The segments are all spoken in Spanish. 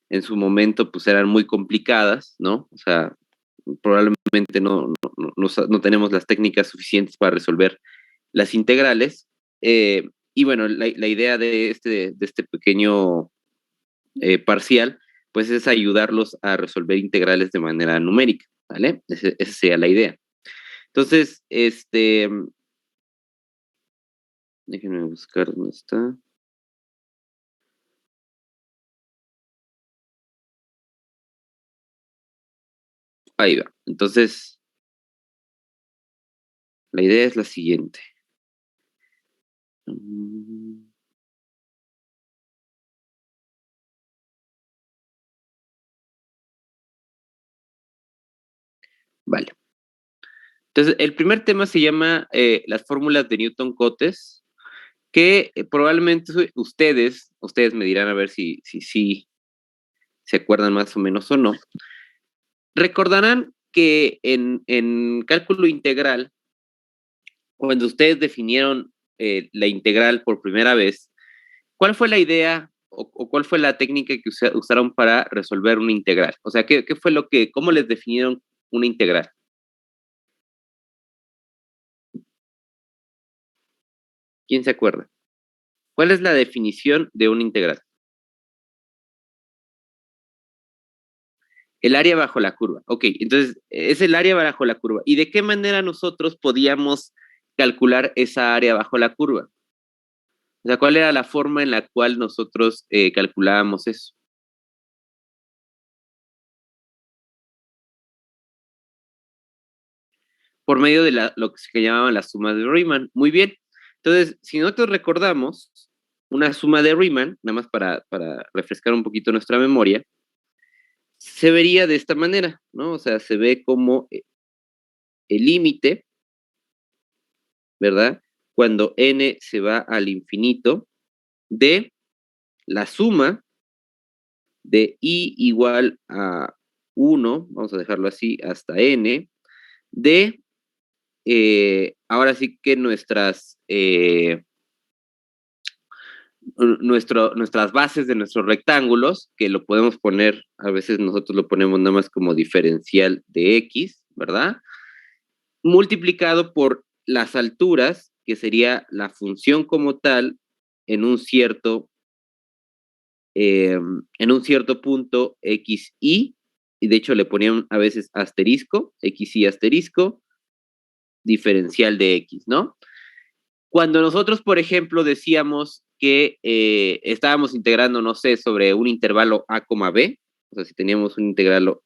en su momento pues eran muy complicadas, ¿no? O sea, probablemente no tenemos las técnicas suficientes para resolver las integrales. Y bueno, la idea de este pequeño parcial, pues es ayudarlos a resolver integrales de manera numérica, ¿vale? Esa sería la idea. Entonces, déjenme buscar dónde está. Ahí va. Entonces, la idea es la siguiente. Vale. Entonces, el primer tema se llama las fórmulas de Newton-Cotes, que probablemente ustedes me dirán a ver si se acuerdan más o menos o no. Recordarán que en cálculo integral, cuando ustedes definieron la integral por primera vez, ¿cuál fue la idea o cuál fue la técnica que usaron para resolver una integral? O sea, ¿qué fue cómo les definieron una integral? ¿Quién se acuerda? ¿Cuál es la definición de una integral? El área bajo la curva. Ok, entonces es el área bajo la curva. ¿Y de qué manera nosotros podíamos calcular esa área bajo la curva? O sea, ¿cuál era la forma en la cual nosotros calculábamos eso? Por medio de lo que se llamaban las sumas de Riemann. Muy bien. Entonces, si nosotros recordamos una suma de Riemann, nada más para refrescar un poquito nuestra memoria, se vería de esta manera, ¿no? O sea, se ve como el límite, ¿verdad? Cuando n se va al infinito, de la suma de i igual a 1, vamos a dejarlo así, hasta n, de, ahora sí que nuestras bases de nuestros rectángulos, que lo podemos poner, a veces nosotros lo ponemos nada más como diferencial de x, ¿verdad? Multiplicado por las alturas, que sería la función como tal en un cierto punto xy, y de hecho le ponían a veces asterisco, xy asterisco, diferencial de x, ¿no? Cuando nosotros, por ejemplo, decíamos que estábamos integrando, no sé, sobre un intervalo a, b, o sea, si teníamos un intervalo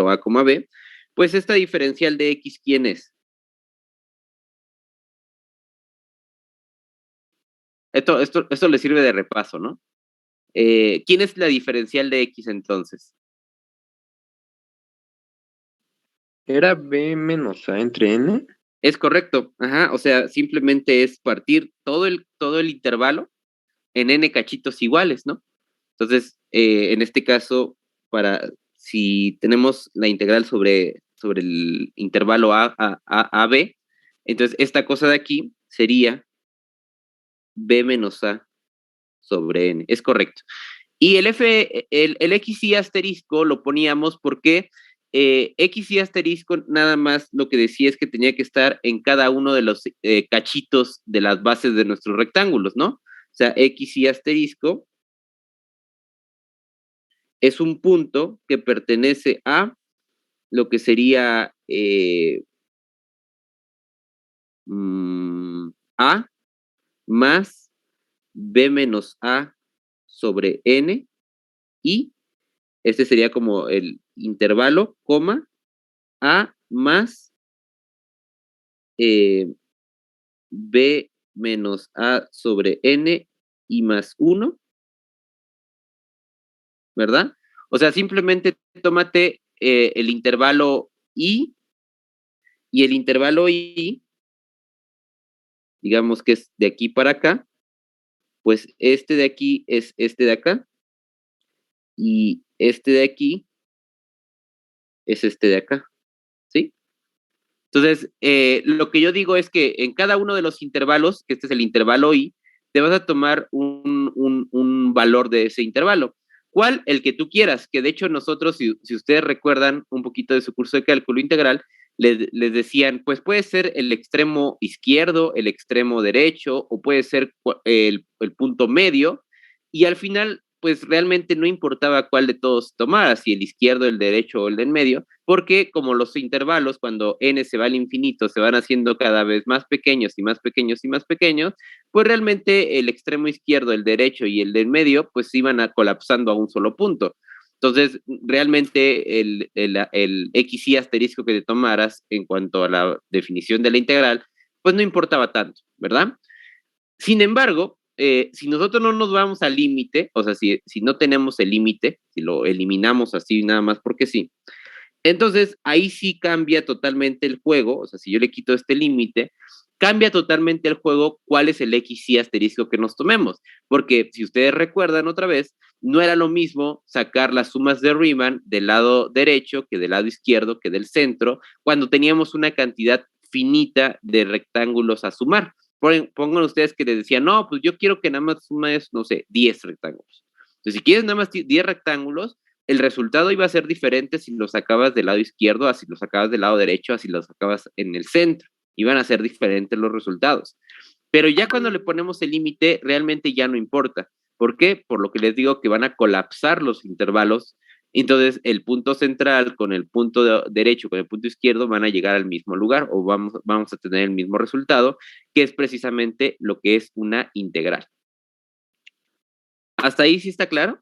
a, b, pues esta diferencial de x, ¿quién es? Esto le sirve de repaso, ¿no? ¿Quién es la diferencial de x entonces? ¿Era b menos a entre n? Es correcto, ajá, o sea, simplemente es partir todo el intervalo en n cachitos iguales, ¿no? Entonces, en este caso, si tenemos la integral sobre el intervalo a b, entonces esta cosa de aquí sería b menos a sobre n, es correcto. Y el x y asterisco lo poníamos porque x y asterisco nada más lo que decía es que tenía que estar en cada uno de los cachitos de las bases de nuestros rectángulos, ¿no? O sea, x y asterisco es un punto que pertenece a lo que sería a más b menos a sobre n, y este sería como el intervalo, coma, a más b menos a sobre n y más 1, ¿verdad? O sea, simplemente tómate el intervalo y el intervalo y, digamos que es de aquí para acá, pues este de aquí es este de acá, y este de aquí es este de acá, ¿sí? Entonces, lo que yo digo es que en cada uno de los intervalos, que este es el intervalo i, te vas a tomar un valor de ese intervalo. ¿Cuál? El que tú quieras, que de hecho nosotros, si ustedes recuerdan un poquito de su curso de cálculo integral, les decían, pues puede ser el extremo izquierdo, el extremo derecho, o puede ser el punto medio, y al final, pues realmente no importaba cuál de todos tomara, si el izquierdo, el derecho o el del medio, porque como los intervalos, cuando n se va al infinito, se van haciendo cada vez más pequeños y más pequeños y más pequeños, pues realmente el extremo izquierdo, el derecho y el del medio, pues iban a colapsando a un solo punto. Entonces, realmente el x y asterisco que te tomaras en cuanto a la definición de la integral, pues no importaba tanto, ¿verdad? Sin embargo, si nosotros no nos vamos al límite, o sea, si no tenemos el límite, si lo eliminamos así nada más porque sí, entonces ahí sí cambia totalmente el juego, o sea, si yo le quito este límite, cambia totalmente el juego cuál es el x y asterisco que nos tomemos, porque si ustedes recuerdan otra vez, no era lo mismo sacar las sumas de Riemann del lado derecho que del lado izquierdo que del centro, cuando teníamos una cantidad finita de rectángulos a sumar. Pongan ustedes que les decían, no, pues yo quiero que nada más sumes, no sé, 10 rectángulos. Entonces, si quieres nada más 10 rectángulos, el resultado iba a ser diferente si lo sacabas del lado izquierdo, a si lo sacabas del lado derecho, a si lo sacabas en el centro. Iban a ser diferentes los resultados. Pero ya cuando le ponemos el límite, realmente ya no importa. ¿Por qué? Por lo que les digo que van a colapsar los intervalos. Entonces, el punto central con el punto derecho, con el punto izquierdo, van a llegar al mismo lugar o vamos a tener el mismo resultado, que es precisamente lo que es una integral. ¿Hasta ahí sí está claro?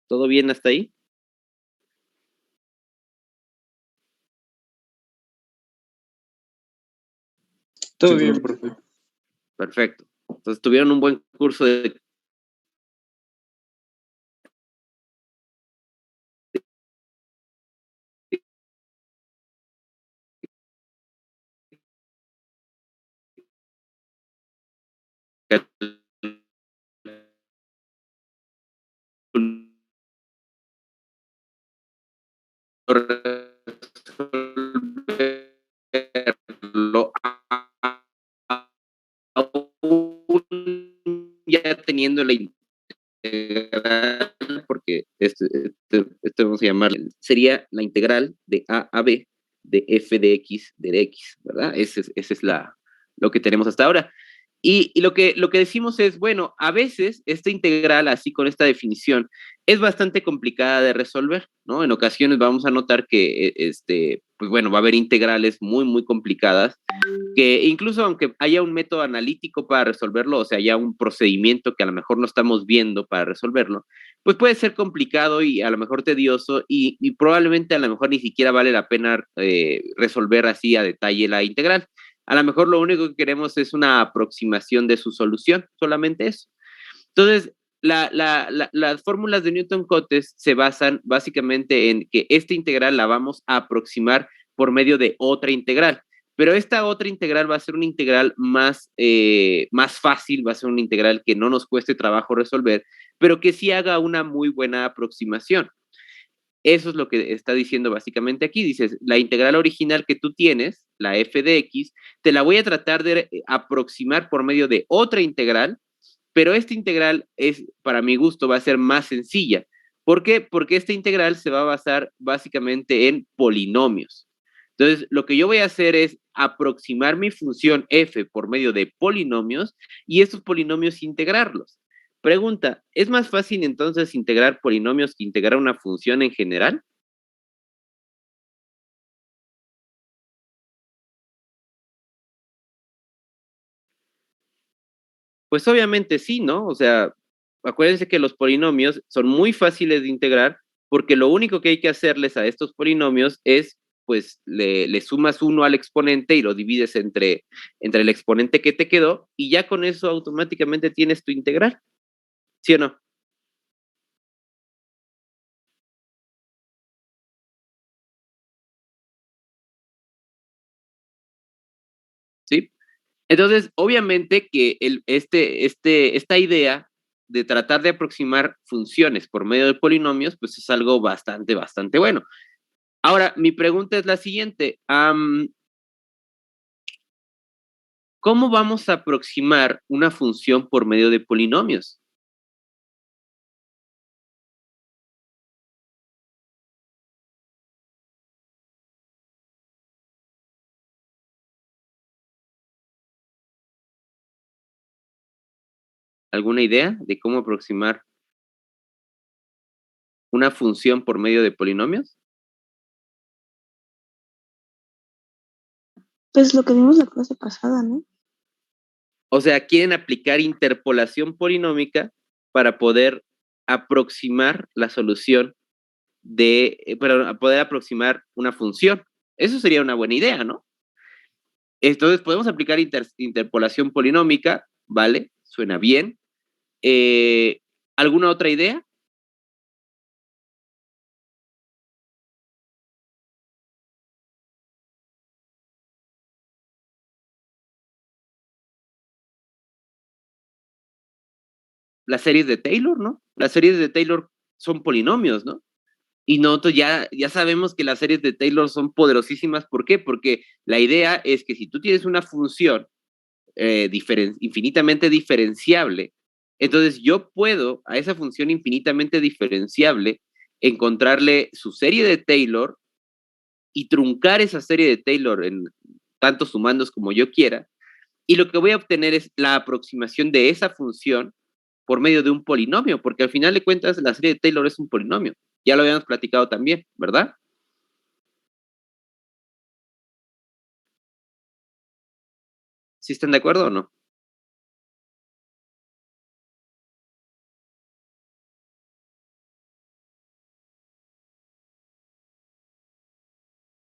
¿Todo bien hasta ahí? Todo Sí, bien, profe. profe. Perfecto. Entonces tuvieron un buen curso de resolverlo aún ya teniendo la integral, porque esto vamos a llamar, sería la integral de a a b de f de x de x, ¿verdad? Ese es lo que tenemos hasta ahora. Y lo que decimos es, bueno, a veces esta integral, así con esta definición, es bastante complicada de resolver, ¿no? En ocasiones vamos a notar que, pues bueno, va a haber integrales muy, muy complicadas, que incluso aunque haya un método analítico para resolverlo, o sea, haya un procedimiento que a lo mejor no estamos viendo para resolverlo, pues puede ser complicado y a lo mejor tedioso y probablemente a lo mejor ni siquiera vale la pena resolver así a detalle la integral. A lo mejor lo único que queremos es una aproximación de su solución, solamente eso. Entonces, las fórmulas de Newton-Cotes se basan básicamente en que esta integral la vamos a aproximar por medio de otra integral. Pero esta otra integral va a ser una integral más fácil, va a ser una integral que no nos cueste trabajo resolver, pero que sí haga una muy buena aproximación. Eso es lo que está diciendo básicamente aquí. Dices, la integral original que tú tienes, la f de x, te la voy a tratar de aproximar por medio de otra integral, pero esta integral es, para mi gusto, va a ser más sencilla. ¿Por qué? Porque esta integral se va a basar básicamente en polinomios. Entonces, lo que yo voy a hacer es aproximar mi función f por medio de polinomios y estos polinomios integrarlos. Pregunta, ¿es más fácil entonces integrar polinomios que integrar una función en general? Pues obviamente sí, ¿no? O sea, acuérdense que los polinomios son muy fáciles de integrar porque lo único que hay que hacerles a estos polinomios es, pues, le sumas uno al exponente y lo divides entre el exponente que te quedó y ya con eso automáticamente tienes tu integral, ¿sí o no? ¿Sí? Entonces, obviamente que esta idea de tratar de aproximar funciones por medio de polinomios, pues es algo bastante, bastante bueno. Ahora, mi pregunta es la siguiente. ¿Cómo vamos a aproximar una función por medio de polinomios? ¿Alguna idea de cómo aproximar una función por medio de polinomios? Pues lo que vimos la clase pasada, ¿no? O sea, quieren aplicar interpolación polinómica para poder aproximar la solución para poder aproximar una función. Eso sería una buena idea, ¿no? Entonces podemos aplicar interpolación polinómica, ¿vale? Suena bien. ¿Alguna otra idea? Las series de Taylor, ¿no? Las series de Taylor son polinomios, ¿no? Y nosotros ya sabemos que las series de Taylor son poderosísimas. ¿Por qué? Porque la idea es que si tú tienes una función infinitamente diferenciable, entonces yo puedo a esa función infinitamente diferenciable encontrarle su serie de Taylor y truncar esa serie de Taylor en tantos sumandos como yo quiera, y lo que voy a obtener es la aproximación de esa función por medio de un polinomio, porque al final de cuentas la serie de Taylor es un polinomio. Ya lo habíamos platicado también, ¿verdad? ¿Sí están de acuerdo o no?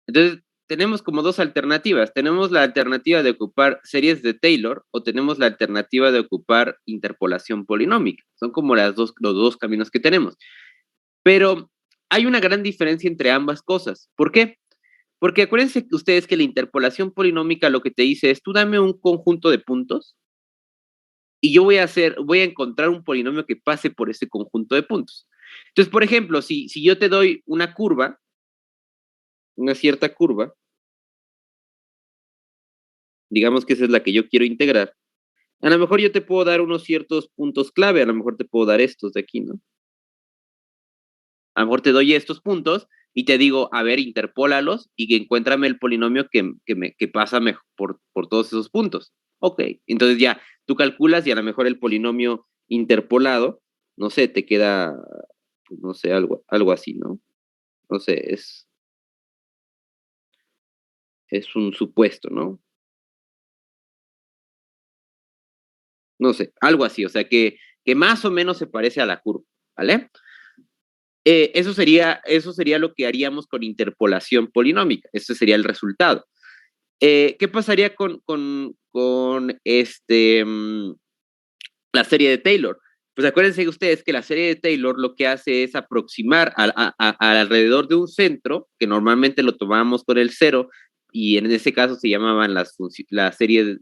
Entonces, tenemos como dos alternativas. Tenemos la alternativa de ocupar series de Taylor o tenemos la alternativa de ocupar interpolación polinómica. Son como los dos caminos que tenemos. Pero hay una gran diferencia entre ambas cosas. ¿Por qué? Porque acuérdense que ustedes que la interpolación polinómica lo que te dice es, tú dame un conjunto de puntos y yo voy a encontrar un polinomio que pase por ese conjunto de puntos. Entonces, por ejemplo, si yo te doy una curva, una cierta curva, digamos que esa es la que yo quiero integrar, a lo mejor yo te puedo dar unos ciertos puntos clave, a lo mejor te puedo dar estos de aquí, ¿no? A lo mejor te doy estos puntos y te digo, a ver, interpólalos y que encuéntrame el polinomio que pasa mejor por todos esos puntos. Ok, entonces ya tú calculas y a lo mejor el polinomio interpolado, no sé, te queda, pues, no sé, algo así, ¿no? No sé, es un supuesto, ¿no? No sé, algo así, o sea, que más o menos se parece a la curva, ¿vale? Eso sería lo que haríamos con interpolación polinómica. Ese sería el resultado. ¿Qué pasaría con la serie de Taylor? Pues acuérdense ustedes que la serie de Taylor lo que hace es aproximar alrededor de un centro, que normalmente lo tomamos con el cero, y en ese caso se llamaban las series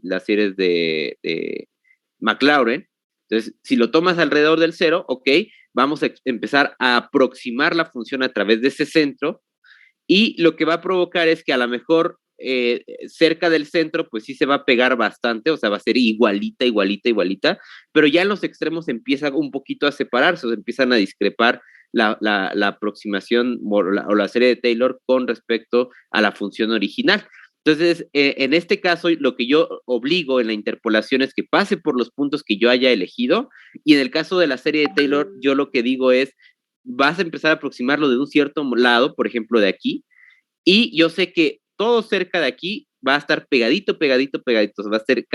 de Maclaurin. Entonces, si lo tomas alrededor del cero, ok, vamos a empezar a aproximar la función a través de ese centro y lo que va a provocar es que a lo mejor cerca del centro pues sí se va a pegar bastante, o sea, va a ser igualita, igualita, igualita, pero ya en los extremos empieza un poquito a separarse, o sea, empiezan a discrepar la aproximación o la serie de Taylor con respecto a la función original. Entonces, en este caso, lo que yo obligo en la interpolación es que pase por los puntos que yo haya elegido, y en el caso de la serie de Taylor, yo lo que digo es, vas a empezar a aproximarlo de un cierto lado, por ejemplo, de aquí, y yo sé que todo cerca de aquí va a estar pegadito, pegadito, pegadito, va a ser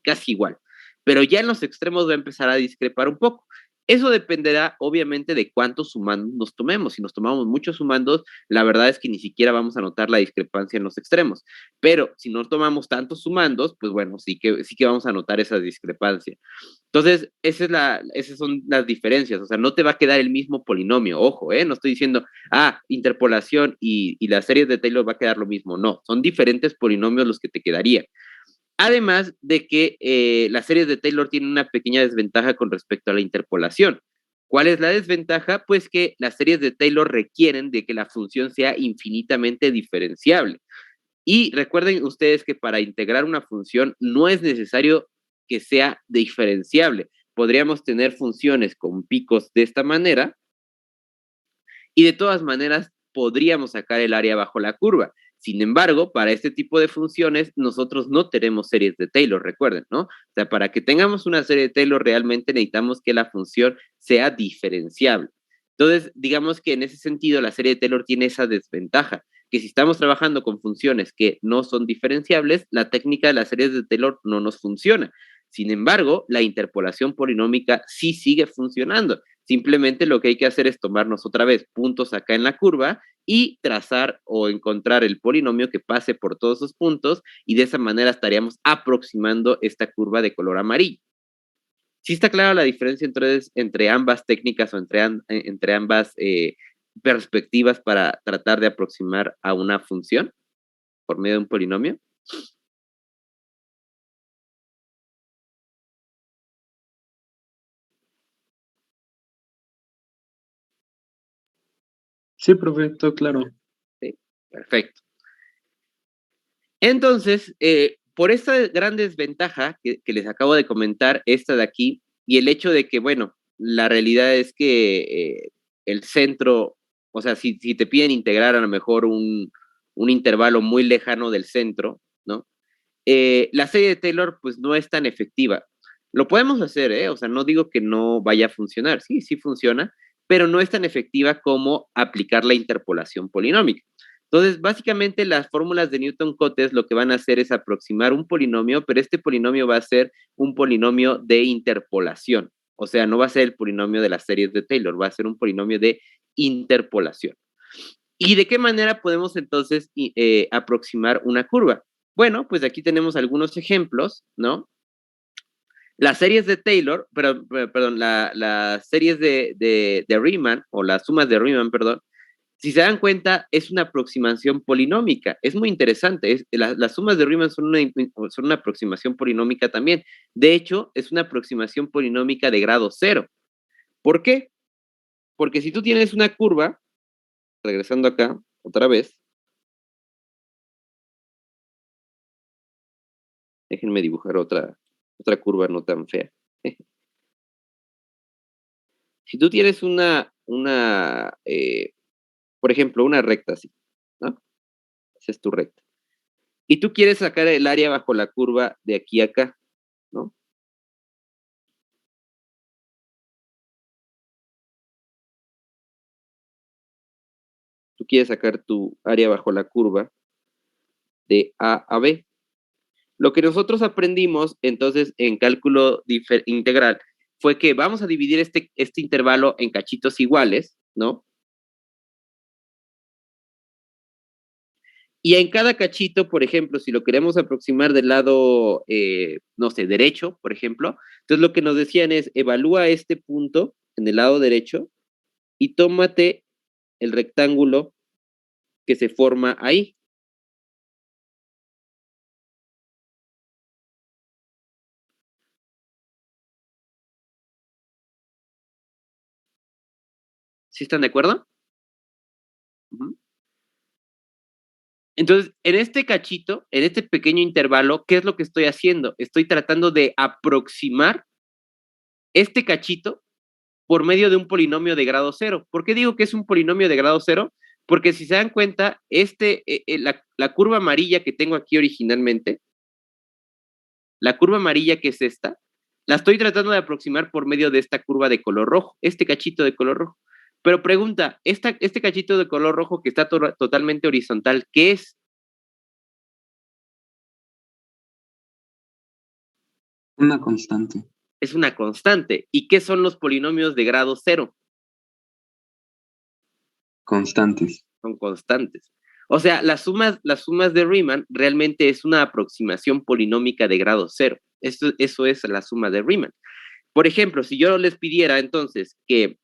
casi igual, pero ya en los extremos va a empezar a discrepar un poco. Eso dependerá, obviamente, de cuántos sumandos nos tomemos. Si nos tomamos muchos sumandos, la verdad es que ni siquiera vamos a notar la discrepancia en los extremos. Pero si no tomamos tantos sumandos, pues bueno, sí que vamos a notar esa discrepancia. Entonces, esas son las diferencias. O sea, no te va a quedar el mismo polinomio. Ojo, no estoy diciendo, interpolación y las series de Taylor va a quedar lo mismo. No, son diferentes polinomios los que te quedarían. Además de que las series de Taylor tienen una pequeña desventaja con respecto a la interpolación. ¿Cuál es la desventaja? Pues que las series de Taylor requieren de que la función sea infinitamente diferenciable. Y recuerden ustedes que para integrar una función no es necesario que sea diferenciable. Podríamos tener funciones con picos de esta manera y de todas maneras podríamos sacar el área bajo la curva. Sin embargo, para este tipo de funciones, nosotros no tenemos series de Taylor, recuerden, ¿no? O sea, para que tengamos una serie de Taylor, realmente necesitamos que la función sea diferenciable. Entonces, digamos que en ese sentido, la serie de Taylor tiene esa desventaja, que si estamos trabajando con funciones que no son diferenciables, la técnica de las series de Taylor no nos funciona. Sin embargo, la interpolación polinómica sí sigue funcionando. Simplemente lo que hay que hacer es tomarnos otra vez puntos acá en la curva y trazar o encontrar el polinomio que pase por todos esos puntos, y de esa manera estaríamos aproximando esta curva de color amarillo. ¿Sí está clara la diferencia entonces entre ambas técnicas o entre ambas perspectivas para tratar de aproximar a una función por medio de un polinomio? Sí, profe, todo claro. Sí, perfecto. Entonces, por esta gran desventaja que les acabo de comentar, esta de aquí, y el hecho de que, bueno, la realidad es que el centro, o sea, si te piden integrar a lo mejor un intervalo muy lejano del centro, ¿no? La serie de Taylor, pues no es tan efectiva. Lo podemos hacer, ¿eh? O sea, no digo que no vaya a funcionar, sí, sí funciona, pero no es tan efectiva como aplicar la interpolación polinómica. Entonces, básicamente las fórmulas de Newton-Cotes lo que van a hacer es aproximar un polinomio, pero este polinomio va a ser un polinomio de interpolación. O sea, no va a ser el polinomio de las series de Taylor, va a ser un polinomio de interpolación. ¿Y de qué manera podemos entonces aproximar una curva? Bueno, pues aquí tenemos algunos ejemplos, ¿no? Las series de Taylor, perdón, las series de Riemann, o las sumas de Riemann, perdón, si se dan cuenta, es una aproximación polinómica. Es muy interesante. Las sumas de Riemann son una aproximación polinómica también. De hecho, es una aproximación polinómica de grado cero. ¿Por qué? Porque si tú tienes una curva, regresando acá, otra vez, déjenme dibujar otra curva no tan fea. Si tú tienes por ejemplo, una recta así, ¿no? Esa es tu recta. Y tú quieres sacar el área bajo la curva de aquí a acá, ¿no? Tú quieres sacar tu área bajo la curva de A a B. Lo que nosotros aprendimos entonces en cálculo integral fue que vamos a dividir este intervalo en cachitos iguales, ¿no? Y en cada cachito, por ejemplo, si lo queremos aproximar del lado, no sé, derecho, por ejemplo, entonces lo que nos decían es, evalúa este punto en el lado derecho y tómate el rectángulo que se forma ahí. ¿Sí están de acuerdo? Uh-huh. Entonces, en este cachito, en este pequeño intervalo, ¿qué es lo que estoy haciendo? Estoy tratando de aproximar este cachito por medio de un polinomio de grado cero. ¿Por qué digo que es un polinomio de grado cero? Porque si se dan cuenta, la curva amarilla que tengo aquí originalmente, la curva amarilla que es esta, la estoy tratando de aproximar por medio de esta curva de color rojo, este cachito de color rojo. Pero pregunta, este cachito de color rojo que está totalmente horizontal, ¿qué es? Una constante. Es una constante. ¿Y qué son los polinomios de grado cero? Constantes. Son constantes. O sea, las sumas de Riemann realmente es una aproximación polinómica de grado cero. Eso es la suma de Riemann. Por ejemplo, si yo les pidiera entonces que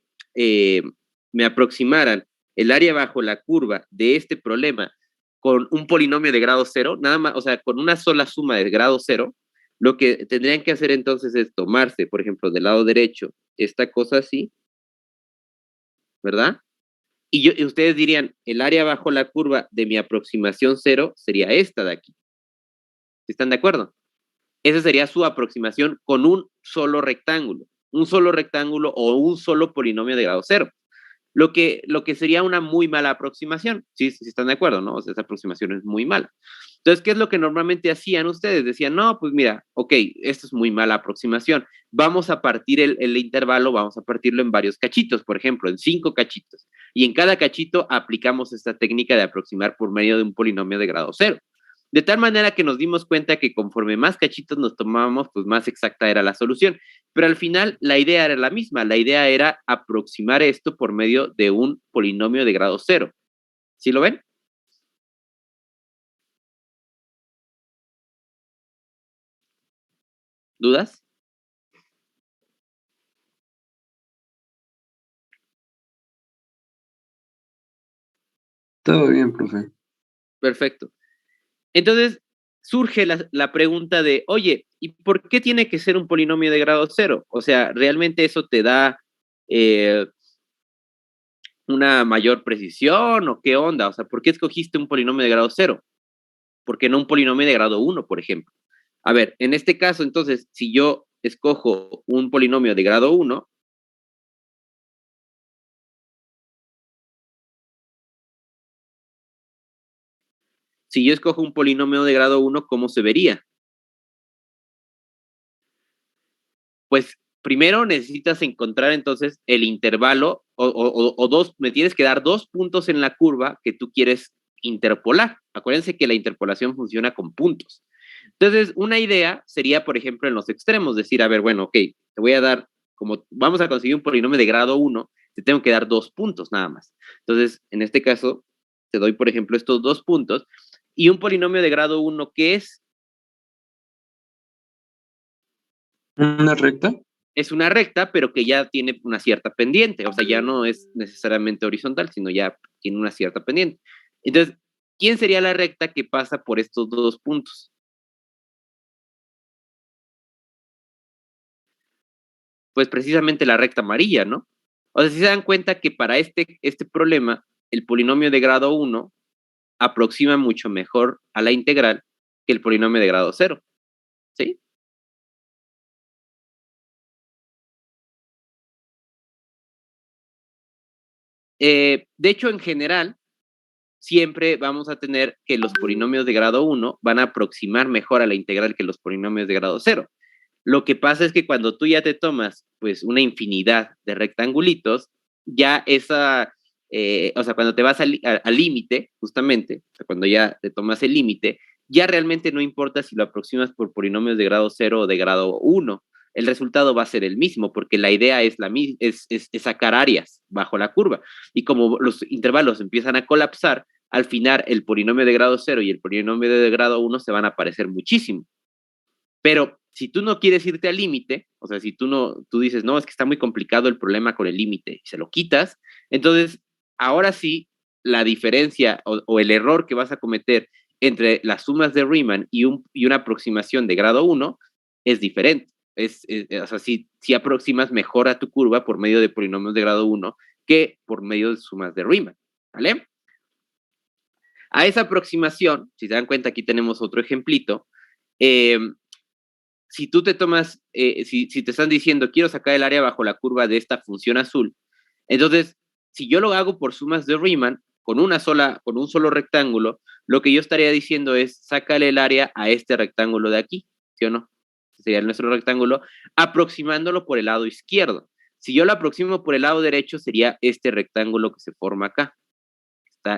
me aproximaran el área bajo la curva de este problema con un polinomio de grado cero, nada más, o sea, con una sola suma de grado cero, lo que tendrían que hacer entonces es tomarse, por ejemplo, del lado derecho, esta cosa así, ¿verdad? Y ustedes dirían, el área bajo la curva de mi aproximación cero sería esta de aquí. ¿Están de acuerdo? Esa sería su aproximación con un solo rectángulo o un solo polinomio de grado cero. lo que sería una muy mala aproximación. Sí, sí están de acuerdo, ¿no? O sea, esa aproximación es muy mala. Entonces, ¿qué es lo que normalmente hacían ustedes? Decían, no, pues mira, ok, esto es muy mala aproximación. Vamos a partir el intervalo, vamos a partirlo en varios cachitos, por ejemplo, en 5 cachitos. Y en cada cachito aplicamos esta técnica de aproximar por medio de un polinomio de grado cero. De tal manera que nos dimos cuenta que conforme más cachitos nos tomábamos, pues más exacta era la solución. Pero al final la idea era la misma, la idea era aproximar esto por medio de un polinomio de grado cero. ¿Sí lo ven? ¿Dudas? Todo bien, profe. Perfecto. Entonces surge la pregunta de, oye, ¿y por qué tiene que ser un polinomio de grado cero? O sea, ¿realmente eso te da una mayor precisión o qué onda? O sea, ¿por qué escogiste un polinomio de grado cero? ¿Por qué no un polinomio de grado 1, por ejemplo? A ver, en este caso, entonces, si yo escojo un polinomio de grado 1, si yo escojo un polinomio de grado 1, ¿cómo se vería? Pues primero necesitas encontrar entonces el intervalo o dos, me tienes que dar 2 puntos en la curva que tú quieres interpolar. Acuérdense que la interpolación funciona con puntos. Entonces, una idea sería, por ejemplo, en los extremos, decir, a ver, bueno, ok, te voy a dar, como vamos a conseguir un polinomio de grado 1, te tengo que dar 2 puntos nada más. Entonces, en este caso, te doy, por ejemplo, estos 2 puntos, y un polinomio de grado 1, ¿qué es? ¿Una recta? Es una recta, pero que ya tiene una cierta pendiente, o sea, ya no es necesariamente horizontal, sino ya tiene una cierta pendiente. Entonces, ¿quién sería la recta que pasa por estos 2 puntos? Pues precisamente la recta amarilla, ¿no? O sea, si se dan cuenta que para este problema, el polinomio de grado 1 aproxima mucho mejor a la integral que el polinomio de grado 0, ¿sí? De hecho, en general, siempre vamos a tener que los polinomios de grado 1 van a aproximar mejor a la integral que los polinomios de grado 0. Lo que pasa es que cuando tú ya te tomas pues una infinidad de rectangulitos, ya esa, o sea, cuando te vas al límite, justamente, o sea, cuando ya te tomas el límite, ya realmente no importa si lo aproximas por polinomios de grado 0 o de grado 1, el resultado va a ser el mismo, porque la idea es, es sacar áreas bajo la curva. Y como los intervalos empiezan a colapsar, al final el polinomio de grado 0 y el polinomio de grado 1 se van a parecer muchísimo. Pero si tú no quieres irte al límite, o sea, si tú dices, no, es que está muy complicado el problema con el límite, y se lo quitas, entonces ahora sí la diferencia o el error que vas a cometer entre las sumas de Riemann y una aproximación de grado 1 es diferente. O sea, si aproximas mejor a tu curva por medio de polinomios de grado 1 que por medio de sumas de Riemann, ¿vale? A esa aproximación, si se dan cuenta, aquí tenemos otro ejemplito, si tú te tomas, si te están diciendo, quiero sacar el área bajo la curva de esta función azul, entonces, si yo lo hago por sumas de Riemann, con un solo rectángulo, lo que yo estaría diciendo es, sácale el área a este rectángulo de aquí, ¿sí o no? Sería nuestro rectángulo, aproximándolo por el lado izquierdo. Si yo lo aproximo por el lado derecho, sería este rectángulo que se forma acá.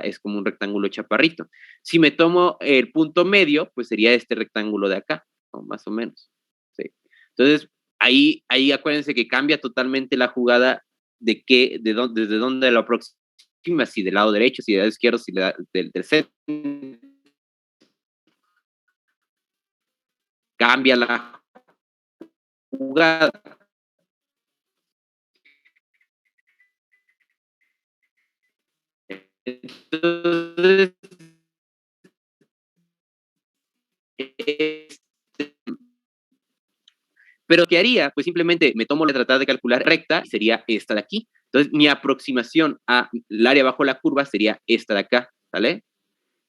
Es como un rectángulo chaparrito. Si me tomo el punto medio, pues sería este rectángulo de acá, ¿no? Más o menos. ¿Sí? Entonces, ahí acuérdense que cambia totalmente la jugada desde dónde lo aproxima, si del lado derecho, si del lado izquierdo, si del centro. Cambia la jugada. Entonces, pero ¿qué haría? Pues simplemente me tomo la tratar de calcular recta y sería esta de aquí. Entonces, mi aproximación al área bajo la curva sería esta de acá, ¿vale?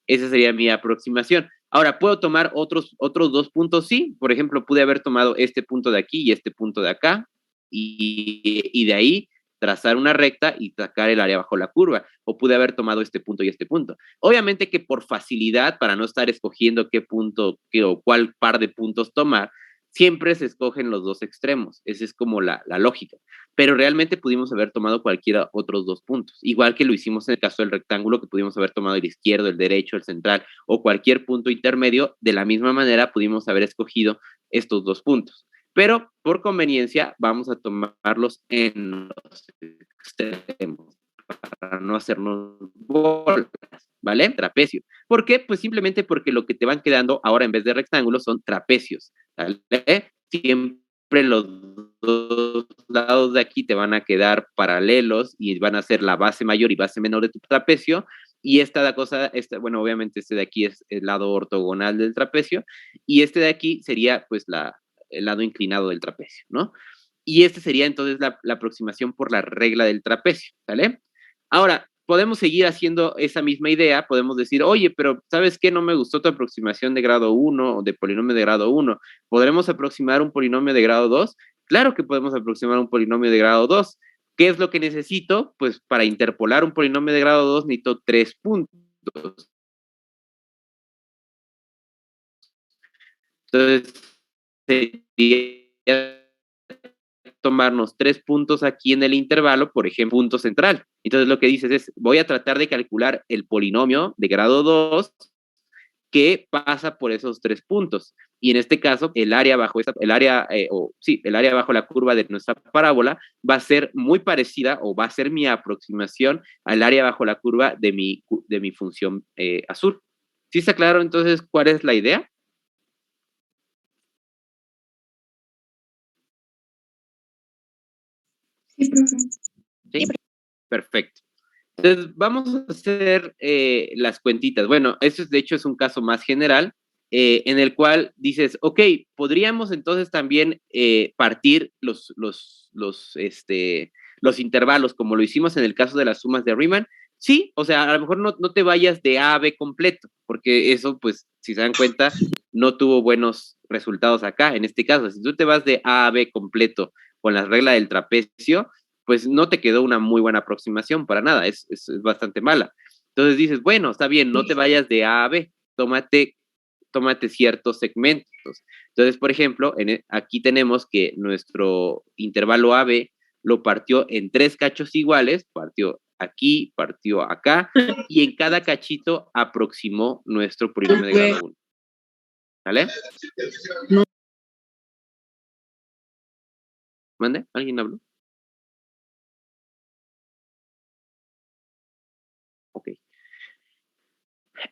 Esa sería mi aproximación. Ahora, ¿puedo tomar otros 2 puntos? Sí. Por ejemplo, pude haber tomado este punto de aquí y este punto de acá. Y de ahí trazar una recta y sacar el área bajo la curva, o pude haber tomado este punto y este punto. Obviamente que por facilidad, para no estar escogiendo qué punto o cuál par de puntos tomar, siempre se escogen los dos extremos. Esa es como la lógica. Pero realmente pudimos haber tomado cualquiera otros dos puntos. Igual que lo hicimos en el caso del rectángulo, que pudimos haber tomado el izquierdo, el derecho, el central o cualquier punto intermedio. De la misma manera pudimos haber escogido estos dos puntos. Pero por conveniencia vamos a tomarlos en los extremos para no hacernos bolas, ¿vale? Trapecio. ¿Por qué? Pues simplemente porque lo que te van quedando ahora en vez de rectángulos son trapecios, ¿vale? Siempre los dos lados de aquí te van a quedar paralelos y van a ser la base mayor y base menor de tu trapecio. Y bueno, obviamente este de aquí es el lado ortogonal del trapecio y este de aquí sería pues el lado inclinado del trapecio, ¿no? Y este sería entonces la aproximación por la regla del trapecio, ¿vale? Ahora, podemos seguir haciendo esa misma idea, podemos decir, oye, pero ¿sabes qué? No me gustó tu aproximación de grado 1 o de polinomio de grado 1. ¿Podremos aproximar un polinomio de grado 2? Claro que podemos aproximar un polinomio de grado 2. ¿Qué es lo que necesito? Pues para interpolar un polinomio de grado 2 necesito 3 puntos. Entonces, sería tomarnos 3 puntos aquí en el intervalo, por ejemplo, punto central. Entonces, lo que dices es, voy a tratar de calcular el polinomio de grado 2 que pasa por esos 3 puntos. Y en este caso, el área bajo la curva de nuestra parábola va a ser muy parecida o va a ser mi aproximación al área bajo la curva de mi función azul. ¿Sí está claro entonces cuál es la idea? Sí, profe. ¿Sí? Perfecto. Entonces, vamos a hacer las cuentitas. Bueno, eso de hecho es un caso más general, en el cual dices, ok, podríamos entonces también partir los intervalos, como lo hicimos en el caso de las sumas de Riemann. Sí, o sea, a lo mejor no te vayas de A a B completo, porque eso, pues, si se dan cuenta, no tuvo buenos resultados acá. En este caso, si tú te vas de A a B completo con la regla del trapecio, pues no te quedó una muy buena aproximación para nada, es bastante mala. Entonces dices, bueno, está bien, no te vayas de A a B, tómate ciertos segmentos. Entonces, por ejemplo, aquí tenemos que nuestro intervalo AB lo partió en 3 cachos iguales, partió aquí, partió acá, y en cada cachito aproximó nuestro polinomio de grado 1. ¿Vale? ¿Mande? ¿Alguien habló? Ok.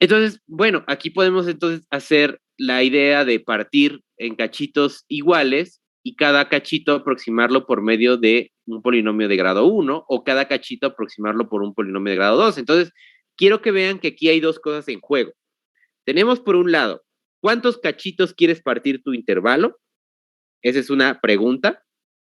Entonces, bueno, aquí podemos entonces hacer la idea de partir en cachitos iguales y cada cachito aproximarlo por medio de un polinomio de grado 1 o cada cachito aproximarlo por un polinomio de grado 2. Entonces, quiero que vean que aquí hay dos cosas en juego. Tenemos por un lado, ¿cuántos cachitos quieres partir tu intervalo? Esa es una pregunta.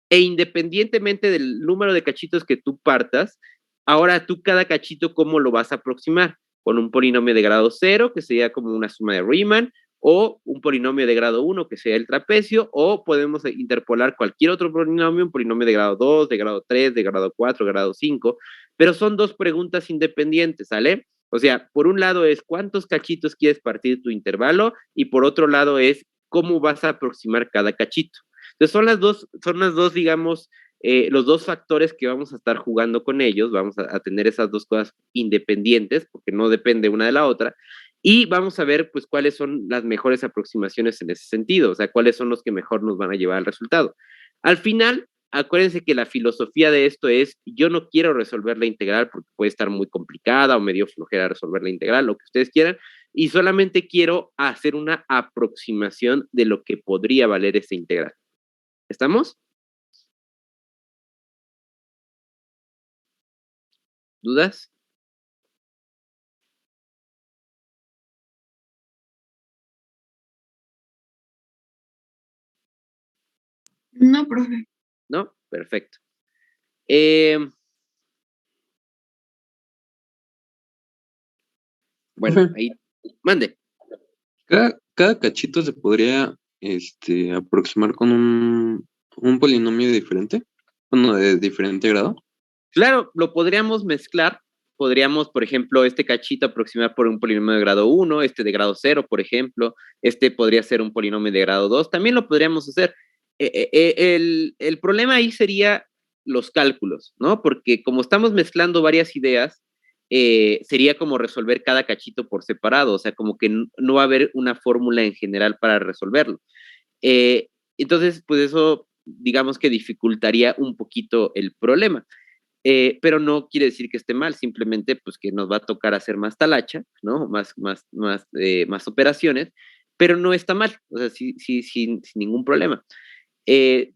E independientemente del número de cachitos que tú partas, ahora tú cada cachito, ¿cómo lo vas a aproximar? Con un polinomio de grado 0, que sería como una suma de Riemann, o un polinomio de grado 1, que sería el trapecio, o podemos interpolar cualquier otro polinomio, un polinomio de grado 2, de grado 3, de grado 4, de grado 5, pero son dos preguntas independientes, ¿sale? O sea, por un lado es cuántos cachitos quieres partir tu intervalo, y por otro lado es cómo vas a aproximar cada cachito. Entonces son las dos, digamos, los dos factores que vamos a estar jugando con ellos, vamos a tener esas dos cosas independientes, porque no depende una de la otra, y vamos a ver, pues, cuáles son las mejores aproximaciones en ese sentido, o sea, cuáles son los que mejor nos van a llevar al resultado. Al final, acuérdense que la filosofía de esto es, yo no quiero resolver la integral porque puede estar muy complicada o medio flojera resolver la integral, lo que ustedes quieran, y solamente quiero hacer una aproximación de lo que podría valer esa integral. ¿Estamos? ¿Dudas? No, profe. ¿No? Perfecto. Bueno, Profe, ahí, mande. cada cachito se podría aproximar con un polinomio diferente, bueno, de diferente grado. Claro, lo podríamos mezclar. Podríamos, por ejemplo, este cachito aproximar por un polinomio de grado 1, este de grado 0, por ejemplo. Este podría ser un polinomio de grado 2. También lo podríamos hacer. El problema ahí sería los cálculos, ¿no? Porque como estamos mezclando varias ideas, sería como resolver cada cachito por separado. O sea, como que no va a haber una fórmula en general para resolverlo. Entonces, pues eso, digamos que dificultaría un poquito el problema. Pero no quiere decir que esté mal, simplemente pues que nos va a tocar hacer más talacha, ¿no? Más operaciones, pero no está mal, o sea, sí, sin ningún problema. Eh,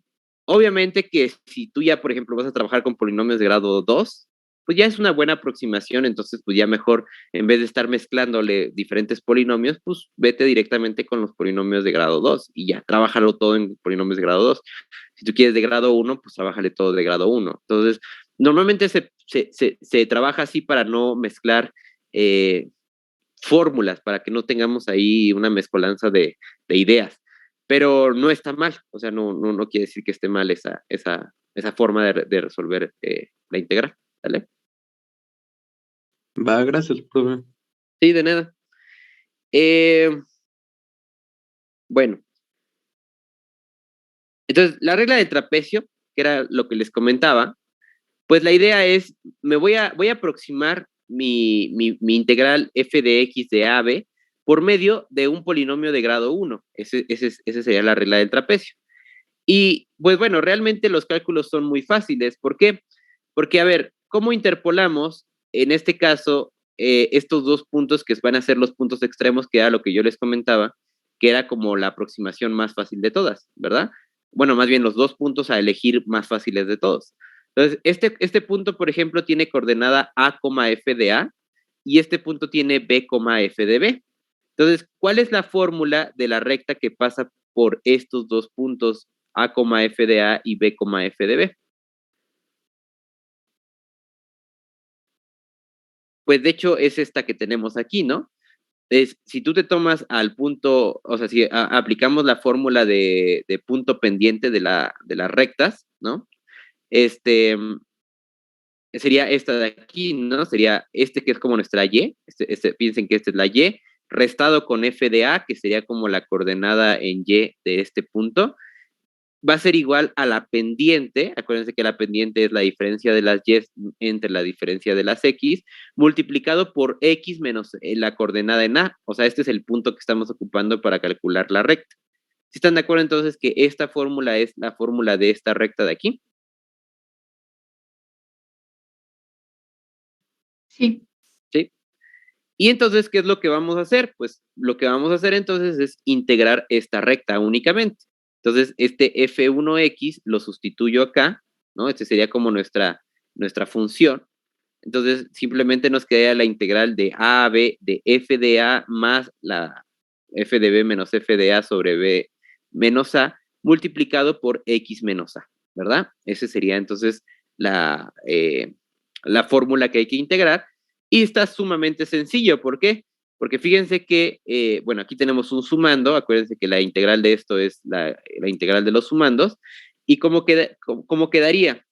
Obviamente que si tú ya, por ejemplo, vas a trabajar con polinomios de grado 2, pues ya es una buena aproximación, entonces pues ya mejor, en vez de estar mezclándole diferentes polinomios, pues vete directamente con los polinomios de grado 2 y ya, trabájalo todo en polinomios de grado 2. Si tú quieres de grado 1, pues trabájale todo de grado 1. Entonces, normalmente se trabaja así para no mezclar fórmulas, para que no tengamos ahí una mezcolanza de ideas. Pero no está mal, o sea, no quiere decir que esté mal esa forma de resolver la integral. ¿Vale? Va, gracias, profe. Sí, de nada. Bueno, entonces la regla de trapecio, que era lo que les comentaba, pues la idea es, voy a aproximar mi integral f de x de a a b por medio de un polinomio de grado 1. Esa sería la regla del trapecio. Y pues bueno, realmente los cálculos son muy fáciles. ¿Por qué? Porque, a ver, ¿cómo interpolamos en este caso estos dos puntos que van a ser los puntos extremos, que era lo que yo les comentaba, que era como la aproximación más fácil de todas, ¿verdad? Bueno, más bien los dos puntos a elegir más fáciles de todos. Entonces, este punto, por ejemplo, tiene coordenada a, f de a, y este punto tiene b, f de b. Entonces, ¿cuál es la fórmula de la recta que pasa por estos dos puntos a, f de a y b, f de b? Pues de hecho es esta que tenemos aquí, ¿no? Si tú te tomas al punto, o sea, si aplicamos la fórmula de punto pendiente de las rectas, ¿no? Sería esta de aquí, ¿no? Sería que es como nuestra Y, piensen que esta es la Y, restado con f de a, que sería como la coordenada en Y de este punto, va a ser igual a la pendiente. Acuérdense que la pendiente es la diferencia de las y entre la diferencia de las x, multiplicado por x menos la coordenada en a. O sea, este es el punto que estamos ocupando para calcular la recta. ¿Sí están de acuerdo entonces que esta fórmula es la fórmula de esta recta de aquí? Sí. ¿Sí? Y entonces, ¿qué es lo que vamos a hacer? Pues lo que vamos a hacer entonces es integrar esta recta únicamente. Entonces, este f1x lo sustituyo acá, ¿no? Este sería como nuestra función. Entonces, simplemente nos queda la integral de a a b de f de a más la f de b menos f de a sobre b menos a, multiplicado por x menos a, ¿verdad? Esa sería entonces la fórmula que hay que integrar. Y está sumamente sencillo. ¿Por qué? Porque fíjense que, bueno, aquí tenemos un sumando. Acuérdense que la integral de esto es la integral de los sumandos. ¿Y cómo quedaría?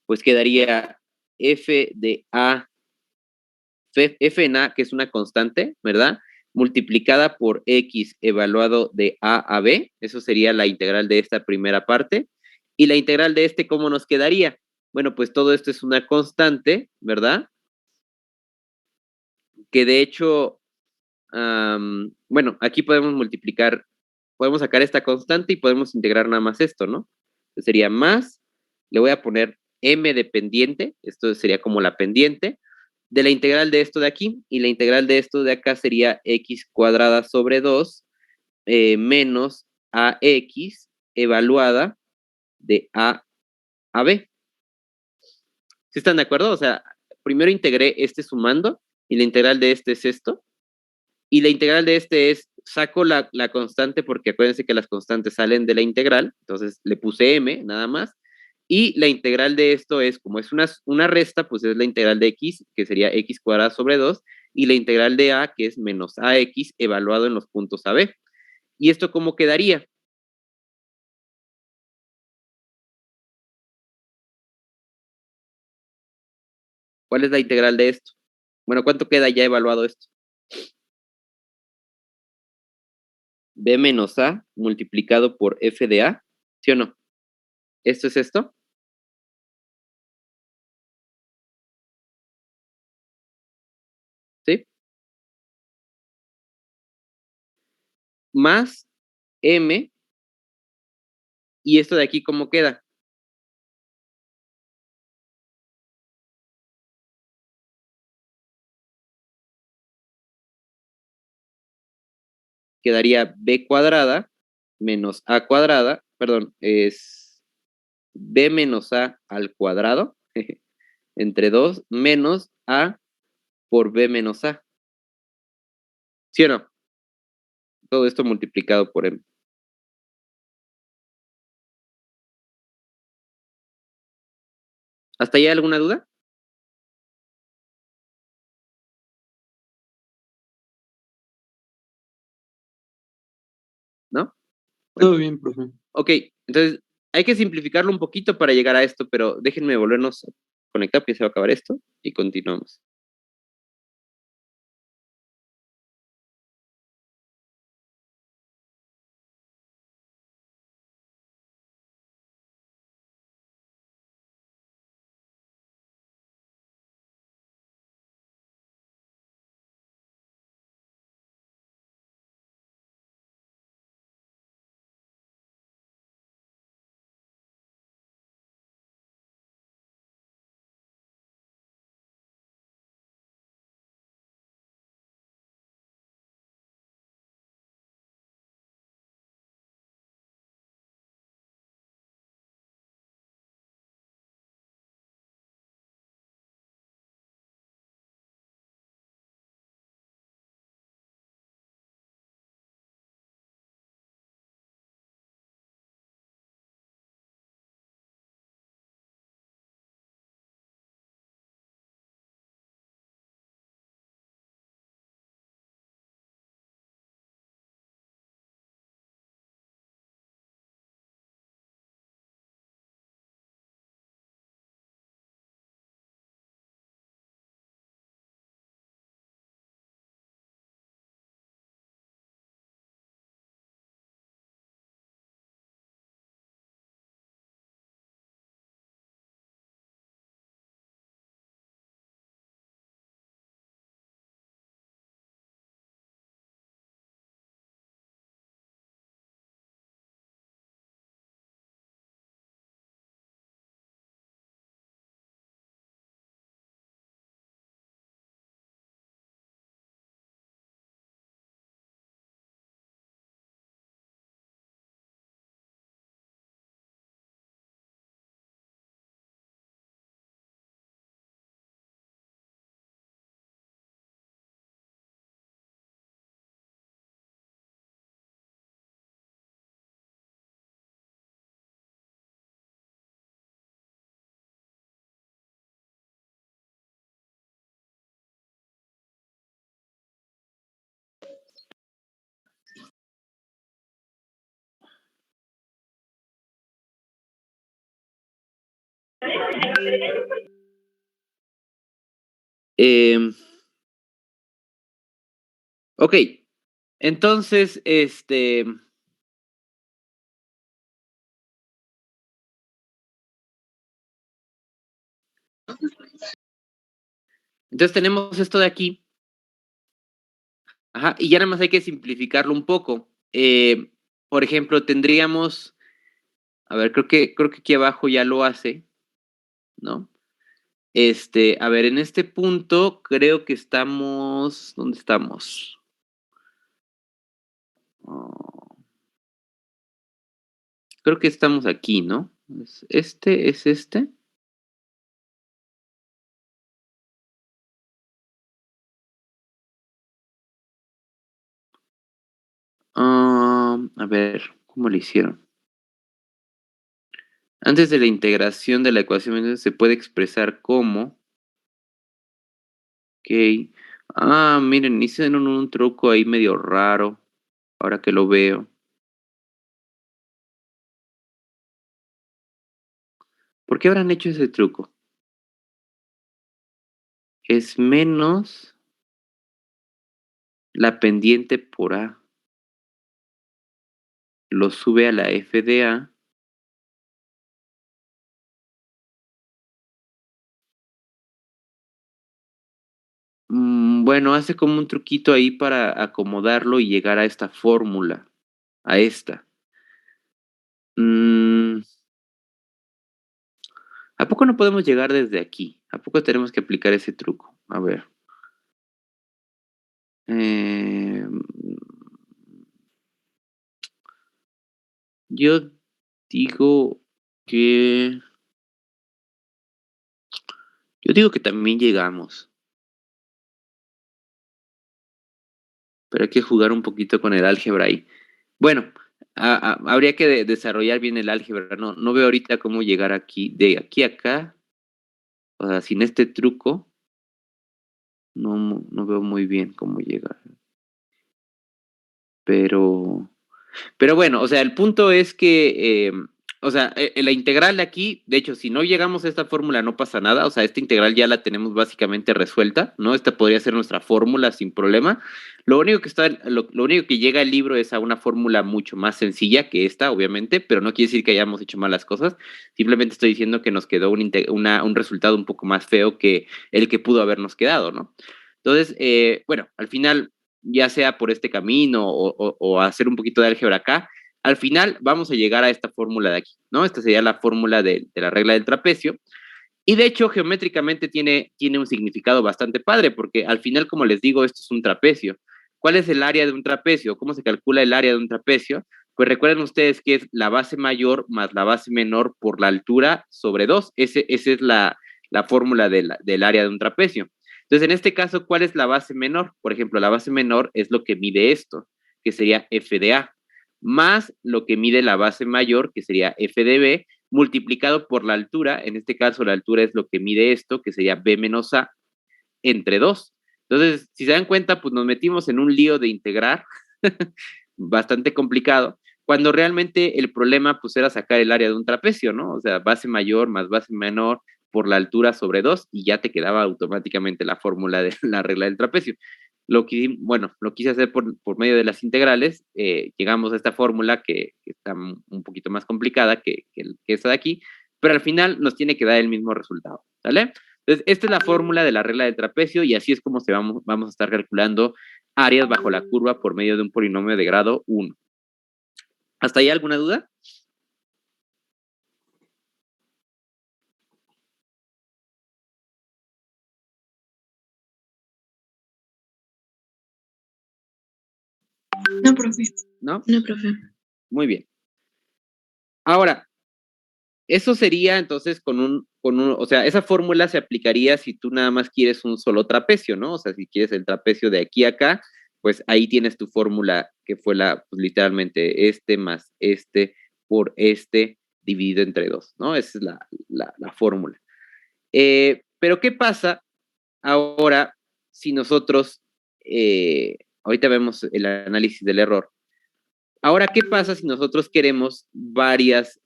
Pues quedaría f de a, f en a, que es una constante, ¿verdad? Multiplicada por x evaluado de a a b. Eso sería la integral de esta primera parte. Y la integral de este, ¿cómo nos quedaría? Bueno, pues todo esto es una constante, ¿verdad? Que de hecho, bueno, aquí podemos multiplicar, podemos sacar esta constante y podemos integrar nada más esto, ¿no? Entonces sería más, le voy a poner m de pendiente, esto sería como la pendiente, de la integral de esto de aquí, y la integral de esto de acá sería x cuadrada sobre 2 menos ax evaluada de a b. ¿Sí están de acuerdo? O sea, primero integré este sumando, y la integral de este es esto, y la integral de este es, saco la constante, porque acuérdense que las constantes salen de la integral, entonces le puse m nada más, y la integral de esto es, como es una resta, pues es la integral de x, que sería x cuadrada sobre 2, y la integral de a, que es menos ax, evaluado en los puntos a b. ¿Y esto cómo quedaría? ¿Cuál es la integral de esto? Bueno, ¿cuánto queda ya evaluado esto? B menos A multiplicado por F de A, ¿sí o no? ¿Esto es esto? ¿Sí? Más M, y esto de aquí, ¿cómo queda? Quedaría B cuadrada menos A cuadrada, perdón, es B menos A al cuadrado, entre 2 menos A por B menos A. ¿Sí o no? Todo esto multiplicado por M. ¿Hasta ahí alguna duda? ¿No? Bueno, Todo bien, profe. ok, entonces hay que simplificarlo un poquito para llegar a esto, pero déjenme volvernos a conectar, porque se va a acabar esto y continuamos. Ok, entonces, entonces tenemos esto de aquí, ajá, y ya nada más hay que simplificarlo un poco. Por ejemplo, tendríamos, a ver, creo que aquí abajo ya lo hace, ¿no? A ver, en este punto creo que estamos, ¿dónde estamos? Oh, creo que estamos aquí, ¿no? Es este. A ver, ¿cómo lo hicieron? Antes de la integración de la ecuación se puede expresar como. Ok. Ah, miren, hicieron un truco ahí medio raro. Ahora que lo veo. ¿Por qué habrán hecho ese truco? es menos la pendiente por A. Lo sube a la f de A. Bueno, hace como un truquito ahí para acomodarlo y llegar a esta fórmula, a esta. ¿A poco no podemos llegar desde aquí? ¿A poco tenemos que aplicar ese truco? A ver. Yo digo que... Yo digo que también llegamos. Pero hay que jugar un poquito con el álgebra ahí. Bueno, habría que desarrollar bien el álgebra. No veo ahorita cómo llegar aquí, de aquí a acá. O sea, sin este truco, no veo muy bien cómo llegar. Pero bueno, o sea, el punto es que, o sea, la integral de aquí, de hecho, si no llegamos a esta fórmula no pasa nada, o sea, esta integral ya la tenemos básicamente resuelta, ¿no? Esta podría ser nuestra fórmula sin problema. Lo único que llega el libro es a una fórmula mucho más sencilla que esta, obviamente, pero no quiere decir que hayamos hecho mal las cosas, simplemente estoy diciendo que nos quedó un resultado un poco más feo que el que pudo habernos quedado, ¿no? Entonces, bueno, al final ya sea por este camino o hacer un poquito de álgebra acá, al final vamos a llegar a esta fórmula de aquí, ¿no? Esta sería la fórmula de la regla del trapecio. Y de hecho, geométricamente tiene un significado bastante padre, porque al final, como les digo, esto es un trapecio. ¿Cuál es el área de un trapecio? ¿Cómo se calcula el área de un trapecio? Pues recuerden ustedes que es la base mayor más la base menor por la altura sobre 2. Esa es la fórmula del área de un trapecio. Entonces, en este caso, ¿cuál es la base menor? Por ejemplo, la base menor es lo que mide esto, que sería f de A, más lo que mide la base mayor, que sería f de B, multiplicado por la altura. En este caso, la altura es lo que mide esto, que sería B menos A, entre 2. Entonces, si se dan cuenta, pues nos metimos en un lío de integrar bastante complicado, cuando realmente el problema pues era sacar el área de un trapecio, ¿no? O sea, base mayor más base menor por la altura sobre 2 y ya te quedaba automáticamente la fórmula de la regla del trapecio. Lo quise hacer por medio de las integrales, llegamos a esta fórmula que está un poquito más complicada que esta de aquí, pero al final nos tiene que dar el mismo resultado, ¿vale? Entonces, esta es la fórmula de la regla del trapecio y así es como vamos a estar calculando áreas bajo la curva por medio de un polinomio de grado 1. ¿Hasta ahí alguna duda? No, profe. ¿No? No, profe. Muy bien. Ahora, eso sería entonces o sea, esa fórmula se aplicaría si tú nada más quieres un solo trapecio, ¿no? O sea, si quieres el trapecio de aquí a acá, pues ahí tienes tu fórmula que fue pues literalmente este más este por este dividido entre 2, ¿no? Esa es la fórmula. Pero ¿qué pasa ahora si nosotros, ahorita vemos el análisis del error, ahora, ¿qué pasa si nosotros queremos varios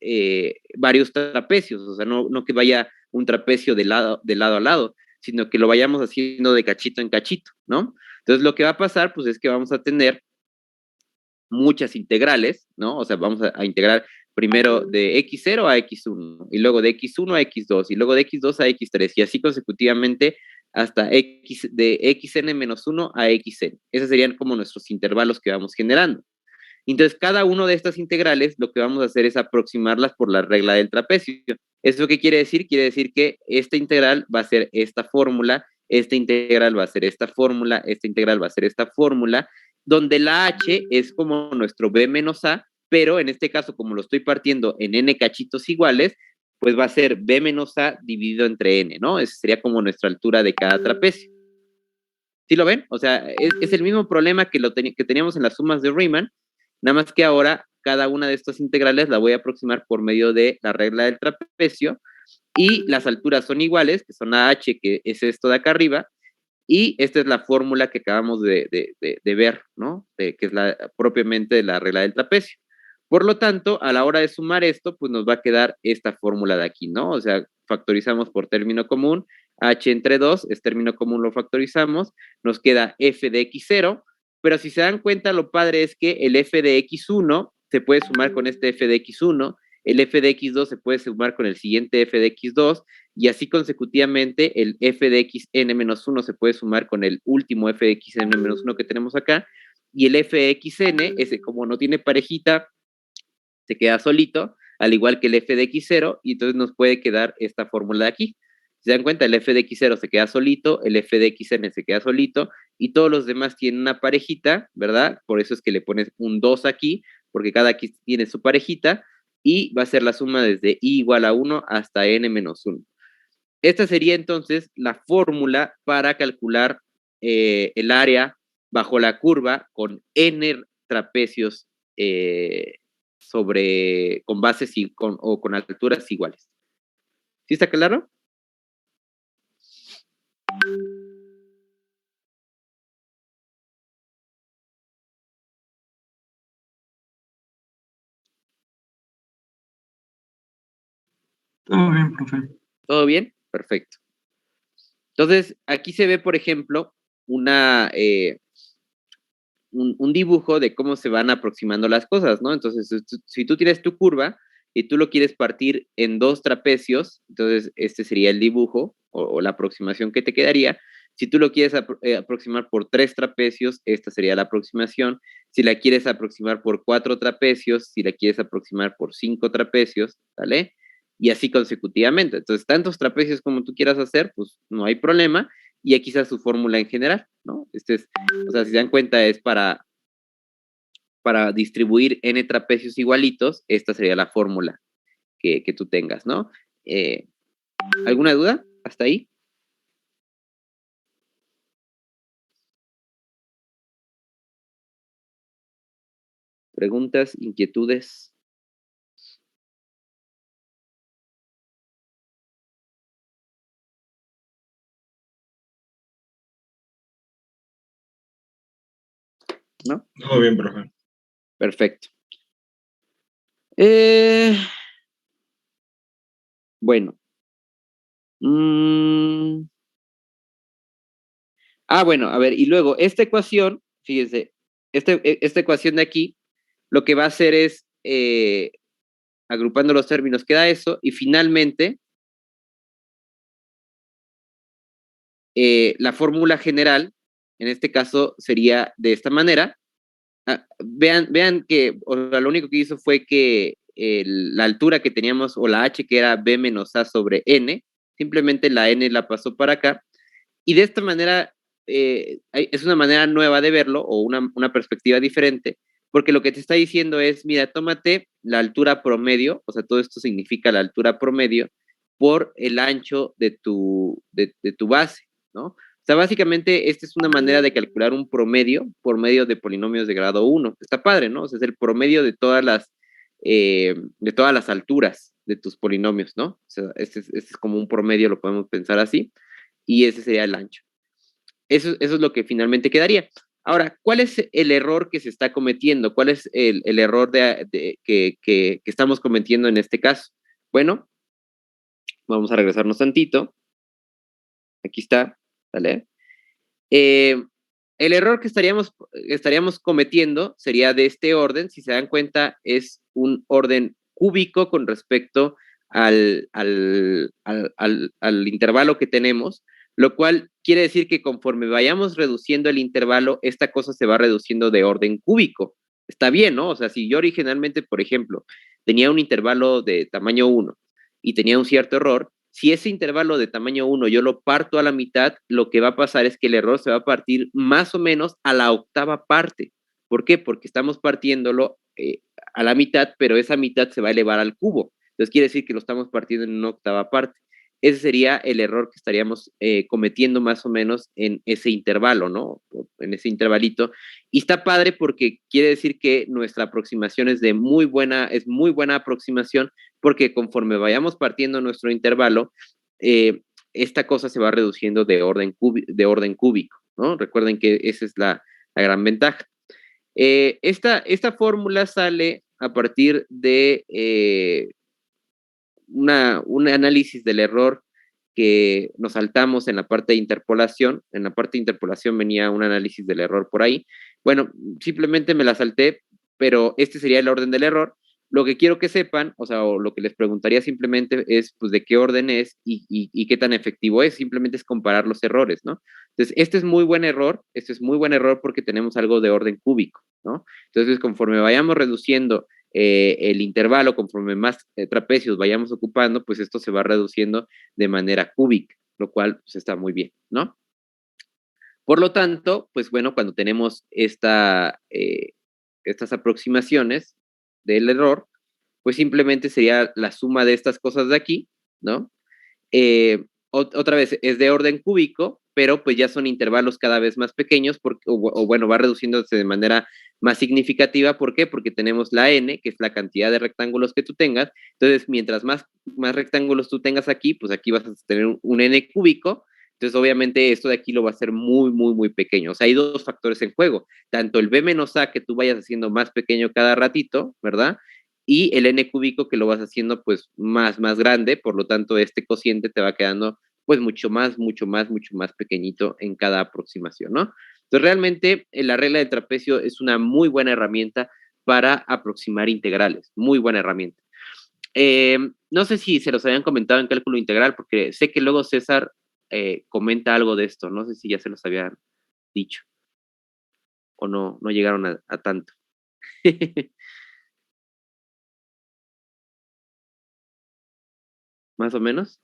trapecios? O sea, no que vaya un trapecio de lado a lado, sino que lo vayamos haciendo de cachito en cachito, ¿no? Entonces, lo que va a pasar, pues, es que vamos a tener muchas integrales, ¿no? O sea, vamos a integrar primero de x0 a x1, y luego de x1 a x2, y luego de x2 a x3, y así consecutivamente hasta de xn-1 a xn. Esos serían como nuestros intervalos que vamos generando. Entonces, cada una de estas integrales lo que vamos a hacer es aproximarlas por la regla del trapecio. ¿Eso qué quiere decir? Quiere decir que esta integral va a ser esta fórmula, esta integral va a ser esta fórmula, esta integral va a ser esta fórmula, donde la h es como nuestro b menos a, pero en este caso, como lo estoy partiendo en n cachitos iguales, pues va a ser b menos a dividido entre n, ¿no? Esa sería como nuestra altura de cada trapecio. ¿Sí lo ven? O sea, es el mismo problema que teníamos en las sumas de Riemann, nada más que ahora cada una de estas integrales la voy a aproximar por medio de la regla del trapecio y las alturas son iguales, que son AH, que es esto de acá arriba, y esta es la fórmula que acabamos de ver, ¿no? Que es propiamente la regla del trapecio. Por lo tanto, a la hora de sumar esto, pues nos va a quedar esta fórmula de aquí, ¿no? O sea, factorizamos por término común, h entre 2, es término común, lo factorizamos, nos queda f de x0, pero si se dan cuenta, lo padre es que el f de x1 se puede sumar con este f de x1, el f de x2 se puede sumar con el siguiente f de x2, y así consecutivamente el f de xn-1 se puede sumar con el último f de xn-1 que tenemos acá, y el f de xn, ese como no tiene parejita, se queda solito, al igual que el f de x0, y entonces nos puede quedar esta fórmula de aquí. Si se dan cuenta, el f de x0 se queda solito, el f de xn se queda solito, y todos los demás tienen una parejita, ¿verdad? Por eso es que le pones un 2 aquí, porque cada x tiene su parejita, y va a ser la suma desde i igual a 1 hasta n-1. Esta sería entonces la fórmula para calcular el área bajo la curva con n trapecios con bases o con alturas iguales. ¿Sí está claro? Todo bien, profe. ¿Todo bien? Perfecto. Entonces, aquí se ve, por ejemplo, un dibujo de cómo se van aproximando las cosas, ¿no? Entonces, si tú tienes tu curva y tú lo quieres partir en 2 trapecios, entonces este sería el dibujo o la aproximación que te quedaría. Si tú lo quieres aproximar por 3 trapecios, esta sería la aproximación. Si la quieres aproximar por 4 trapecios, si la quieres aproximar por 5 trapecios, ¿vale? Y así consecutivamente. Entonces, tantos trapecios como tú quieras hacer, pues no hay problema. Y aquí está su fórmula en general, ¿no? O sea, si se dan cuenta, es para distribuir n trapecios igualitos, esta sería la fórmula que tú tengas, ¿no? ¿Alguna duda hasta ahí? ¿Preguntas, inquietudes? ¿No? Todo bien, profe. Perfecto. Bueno. Bueno, a ver, y luego, esta ecuación, fíjense, esta ecuación de aquí, lo que va a hacer es, agrupando los términos, queda eso, y finalmente, la fórmula general, en este caso, sería de esta manera. Vean que lo único que hizo fue que la altura que teníamos, o la h que era b menos a sobre n, simplemente la n la pasó para acá, y de esta manera es una manera nueva de verlo, o una perspectiva diferente, porque lo que te está diciendo es, mira, tómate la altura promedio, o sea, todo esto significa la altura promedio, por el ancho de tu base, ¿no? O sea, básicamente, esta es una manera de calcular un promedio por medio de polinomios de grado 1. Está padre, ¿no? O sea, es el promedio de todas las alturas de tus polinomios, ¿no? O sea, este es como un promedio, lo podemos pensar así, y ese sería el ancho. Eso es lo que finalmente quedaría. Ahora, ¿cuál es el error que se está cometiendo? ¿Cuál es el error que estamos cometiendo en este caso? Bueno, vamos a regresarnos tantito. Aquí está, ¿vale? El error que estaríamos cometiendo sería de este orden. Si se dan cuenta, es un orden cúbico con respecto al intervalo que tenemos, lo cual quiere decir que conforme vayamos reduciendo el intervalo, esta cosa se va reduciendo de orden cúbico. Está bien, ¿no? O sea, si yo originalmente, por ejemplo, tenía un intervalo de tamaño 1 y tenía un cierto error, si ese intervalo de tamaño 1 yo lo parto a la mitad, lo que va a pasar es que el error se va a partir más o menos a la octava parte. ¿Por qué? Porque estamos partiéndolo a la mitad, pero esa mitad se va a elevar al cubo. Entonces quiere decir que lo estamos partiendo en una octava parte. Ese sería el error que estaríamos cometiendo más o menos en ese intervalo, ¿no? En ese intervalito. Y está padre porque quiere decir que nuestra aproximación es muy buena aproximación, porque conforme vayamos partiendo nuestro intervalo, esta cosa se va reduciendo de orden cúbico, ¿no? Recuerden que esa es la gran ventaja. Esta fórmula sale a partir de un análisis del error que nos saltamos en la parte de interpolación. En la parte de interpolación venía un análisis del error por ahí. Bueno, simplemente me la salté, pero este sería el orden del error. Lo que quiero que sepan, o sea, o lo que les preguntaría simplemente es, pues, de qué orden es y qué tan efectivo es. Simplemente es comparar los errores, ¿no? Entonces, este es muy buen error porque tenemos algo de orden cúbico, ¿no? Entonces, conforme vayamos reduciendo el intervalo, conforme más trapecios vayamos ocupando, pues esto se va reduciendo de manera cúbica, lo cual pues está muy bien, ¿no? Por lo tanto, pues bueno, cuando tenemos estas aproximaciones del error, pues simplemente sería la suma de estas cosas de aquí, ¿no? Otra vez, es de orden cúbico, pero pues ya son intervalos cada vez más pequeños, o bueno, va reduciéndose de manera más significativa. ¿Por qué? Porque tenemos la n, que es la cantidad de rectángulos que tú tengas. Entonces, mientras más rectángulos tú tengas aquí, pues aquí vas a tener un n cúbico. Entonces, obviamente, esto de aquí lo va a hacer muy, muy, muy pequeño. O sea, hay dos factores en juego. Tanto el b menos a, que tú vayas haciendo más pequeño cada ratito, ¿verdad? Y el n cúbico, que lo vas haciendo pues más grande. Por lo tanto, este cociente te va quedando pues mucho más pequeñito en cada aproximación, ¿no? Entonces, realmente, la regla del trapecio es una muy buena herramienta para aproximar integrales. Muy buena herramienta. No sé si se los habían comentado en cálculo integral, porque sé que luego César comenta algo de esto. No sé si ya se los habían dicho o no llegaron a tanto. Más o menos.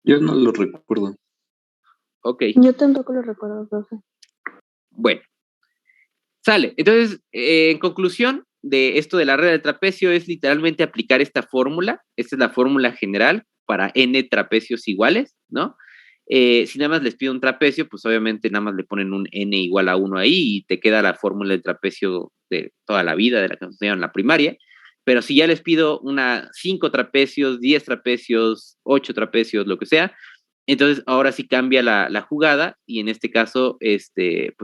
Yo no lo recuerdo. Ok. Yo tampoco lo recuerdo, profe. Bueno, sale. Entonces, en conclusión de esto de la regla del trapecio, es literalmente aplicar esta fórmula. Esta es la fórmula general para n trapecios iguales, ¿no? Si nada más les pido un trapecio, pues obviamente nada más le ponen un n igual a 1 ahí y te queda la fórmula del trapecio de toda la vida, de la que nos enseñaron en la primaria. Pero si ya les pido 5 trapecios, 10 trapecios, 8 trapecios, lo que sea, entonces ahora sí cambia la jugada y en este caso, pues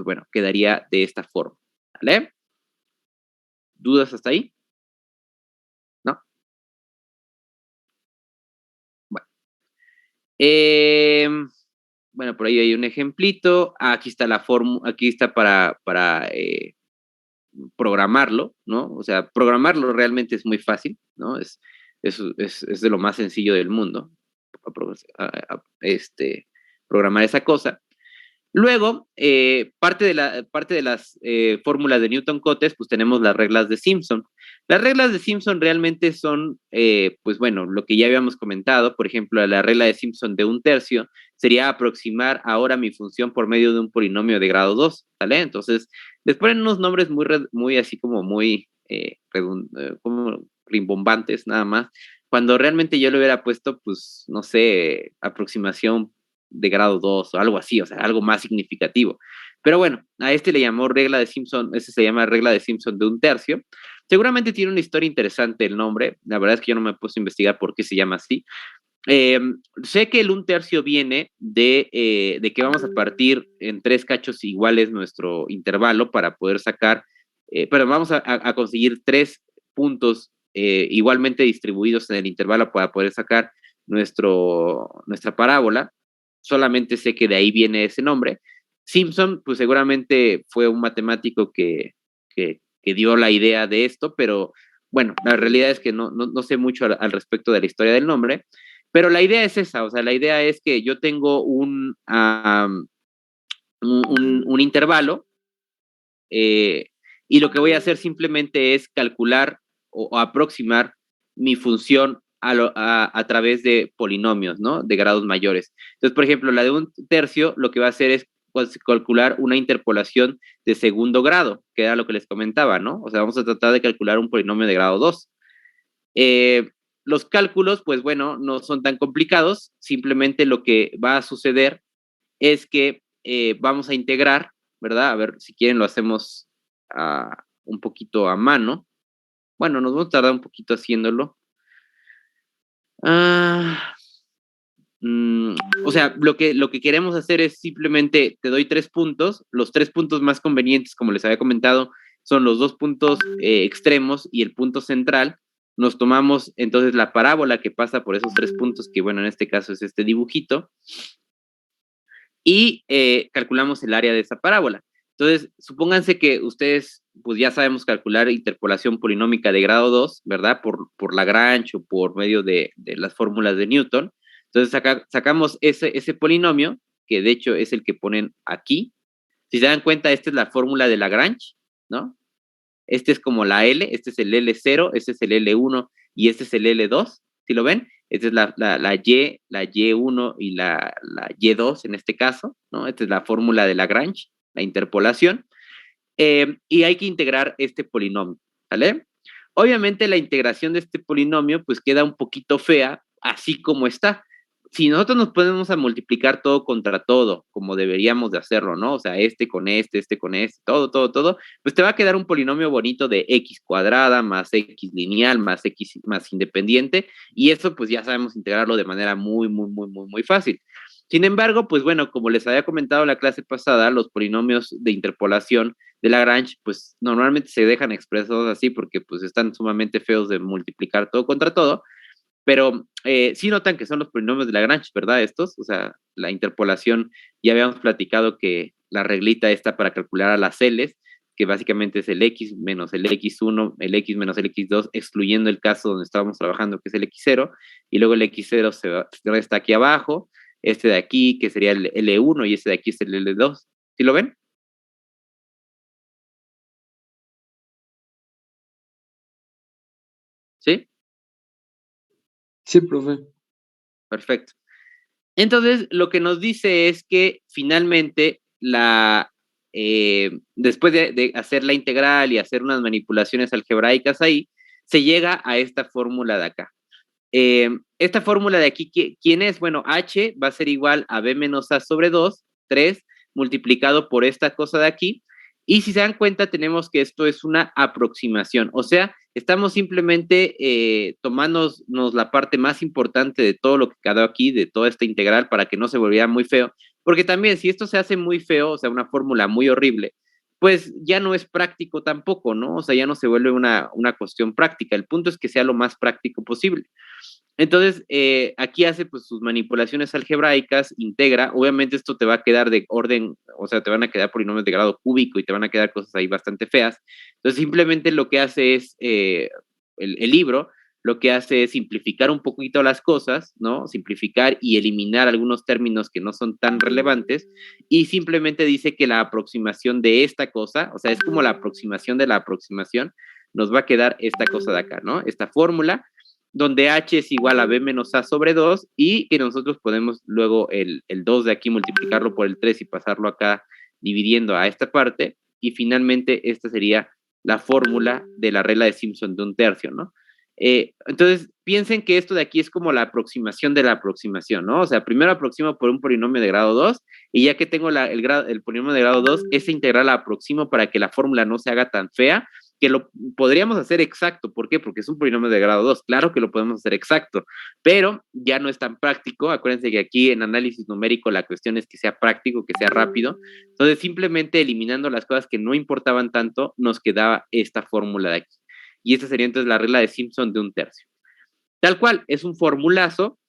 bueno, quedaría de esta forma, ¿vale? ¿Dudas hasta ahí? ¿No? Bueno. Bueno, por ahí hay un ejemplito. Aquí está la fórmula, aquí está para programarlo, ¿no? O sea, programarlo realmente es muy fácil, ¿no? Es de lo más sencillo del mundo, programar esa cosa. Luego, parte de las fórmulas de Newton-Cotes, pues tenemos las reglas de Simpson. Las reglas de Simpson realmente son, pues bueno, lo que ya habíamos comentado. Por ejemplo, la regla de Simpson de 1/3 sería aproximar ahora mi función por medio de un polinomio de grado 2, ¿vale? Entonces, les ponen unos nombres muy así como muy como rimbombantes, nada más. Cuando realmente yo le hubiera puesto, pues, no sé, aproximación de grado 2 o algo así, o sea, algo más significativo. Pero bueno, a este le llamó regla de Simpson, ese se llama regla de Simpson de 1/3. Seguramente tiene una historia interesante el nombre, la verdad es que yo no me puse a investigar por qué se llama así. Sé que el 1/3 viene de que vamos a partir en 3 cachos iguales nuestro intervalo para poder sacar, pero vamos a conseguir 3 puntos igualmente distribuidos en el intervalo para poder sacar nuestra parábola. Solamente sé que de ahí viene ese nombre. Simpson, pues seguramente fue un matemático que dio la idea de esto, pero bueno, la realidad es que no sé mucho al respecto de la historia del nombre, pero la idea es esa. O sea, la idea es que yo tengo un intervalo y lo que voy a hacer simplemente es calcular o aproximar mi función a través de polinomios, ¿no? De grados mayores. Entonces, por ejemplo, la de 1/3 lo que va a hacer es pues, calcular una interpolación de segundo grado, que era lo que les comentaba, ¿no? O sea, vamos a tratar de calcular un polinomio de grado 2. Los cálculos, pues bueno, no son tan complicados. Simplemente lo que va a suceder es que vamos a integrar, ¿verdad? A ver, si quieren lo hacemos un poquito a mano. Bueno, nos vamos a tardar un poquito haciéndolo. O sea, lo que queremos hacer es simplemente, te doy 3 puntos. Los 3 puntos más convenientes, como les había comentado, son los 2 puntos extremos y el punto central. nos tomamos entonces la parábola que pasa por esos 3 puntos, que bueno, en este caso es este dibujito, y calculamos el área de esa parábola. Entonces, supónganse que ustedes, pues ya sabemos calcular interpolación polinómica de grado 2, ¿verdad? Por Lagrange o por medio de las fórmulas de Newton. Entonces, sacamos ese polinomio, que de hecho es el que ponen aquí. Si se dan cuenta, esta es la fórmula de Lagrange, ¿no? Este es como la L, este es el L0, este es el L1 y este es el L2, ¿sí lo ven? Esta es la Y1 y la Y2 en este caso, ¿no? Esta es la fórmula de Lagrange, la interpolación, y hay que integrar este polinomio, ¿vale? Obviamente la integración de este polinomio pues queda un poquito fea, así como está. Si nosotros nos ponemos a multiplicar todo contra todo, como deberíamos de hacerlo, ¿no? O sea, este con este todo, pues te va a quedar un polinomio bonito de x cuadrada más x lineal más x más independiente, y eso pues ya sabemos integrarlo de manera muy fácil. Sin embargo, pues bueno, como les había comentado en la clase pasada, los polinomios de interpolación de Lagrange, pues normalmente se dejan expresados así porque pues están sumamente feos de multiplicar todo contra todo, pero sí notan que son los polinomios de Lagrange, ¿verdad? Estos, o sea, la interpolación, ya habíamos platicado que la reglita está para calcular a las L's, que básicamente es el X menos el X1, el X menos el X2, excluyendo el caso donde estábamos trabajando, que es el X0, y luego el X0 se resta aquí abajo, este de aquí, que sería el L1, y este de aquí es el L2. ¿Sí lo ven? ¿Sí? Sí, profe. Perfecto. Entonces, lo que nos dice es que finalmente después de hacer la integral y hacer unas manipulaciones algebraicas ahí, se llega a esta fórmula de acá. Esta fórmula de aquí, ¿quién es? Bueno, h va a ser igual a b menos a sobre 2, 3, multiplicado por esta cosa de aquí. Y si se dan cuenta, tenemos que esto es una aproximación. O sea, estamos simplemente tomándonos la parte más importante de todo lo que quedó aquí, de toda esta integral, para que no se volviera muy feo. Porque también, si esto se hace muy feo, o sea, una fórmula muy horrible, pues ya no es práctico tampoco, ¿no? O sea, ya no se vuelve una cuestión práctica. El punto es que sea lo más práctico posible. Entonces, aquí hace pues sus manipulaciones algebraicas, integra, obviamente esto te va a quedar de orden, o sea, te van a quedar polinomios de grado cúbico y te van a quedar cosas ahí bastante feas. Entonces, simplemente lo que hace es, el libro, lo que hace es simplificar un poquito las cosas, ¿no? Simplificar y eliminar algunos términos que no son tan relevantes, y simplemente dice que la aproximación de esta cosa, o sea, es como la aproximación de la aproximación, nos va a quedar esta cosa de acá, ¿no? Esta fórmula, donde h es igual a b menos a sobre 2, y que nosotros podemos luego el 2 de aquí multiplicarlo por el 3 y pasarlo acá dividiendo a esta parte, y finalmente esta sería la fórmula de la regla de Simpson de un tercio, ¿no? Entonces, piensen que esto de aquí es como la aproximación de la aproximación, ¿no? O sea, primero aproximo por un polinomio de grado 2, y ya que tengo el polinomio de grado 2, esa integral la aproximo para que la fórmula no se haga tan fea, que lo podríamos hacer exacto. ¿Por qué? Porque es un polinomio de grado 2. Claro que lo podemos hacer exacto, pero ya no es tan práctico. Acuérdense que aquí en análisis numérico la cuestión es que sea práctico, que sea rápido. Entonces, simplemente eliminando las cosas que no importaban tanto, nos quedaba esta fórmula de aquí. Y esta sería entonces la regla de Simpson de un tercio. Tal cual, es un formulazo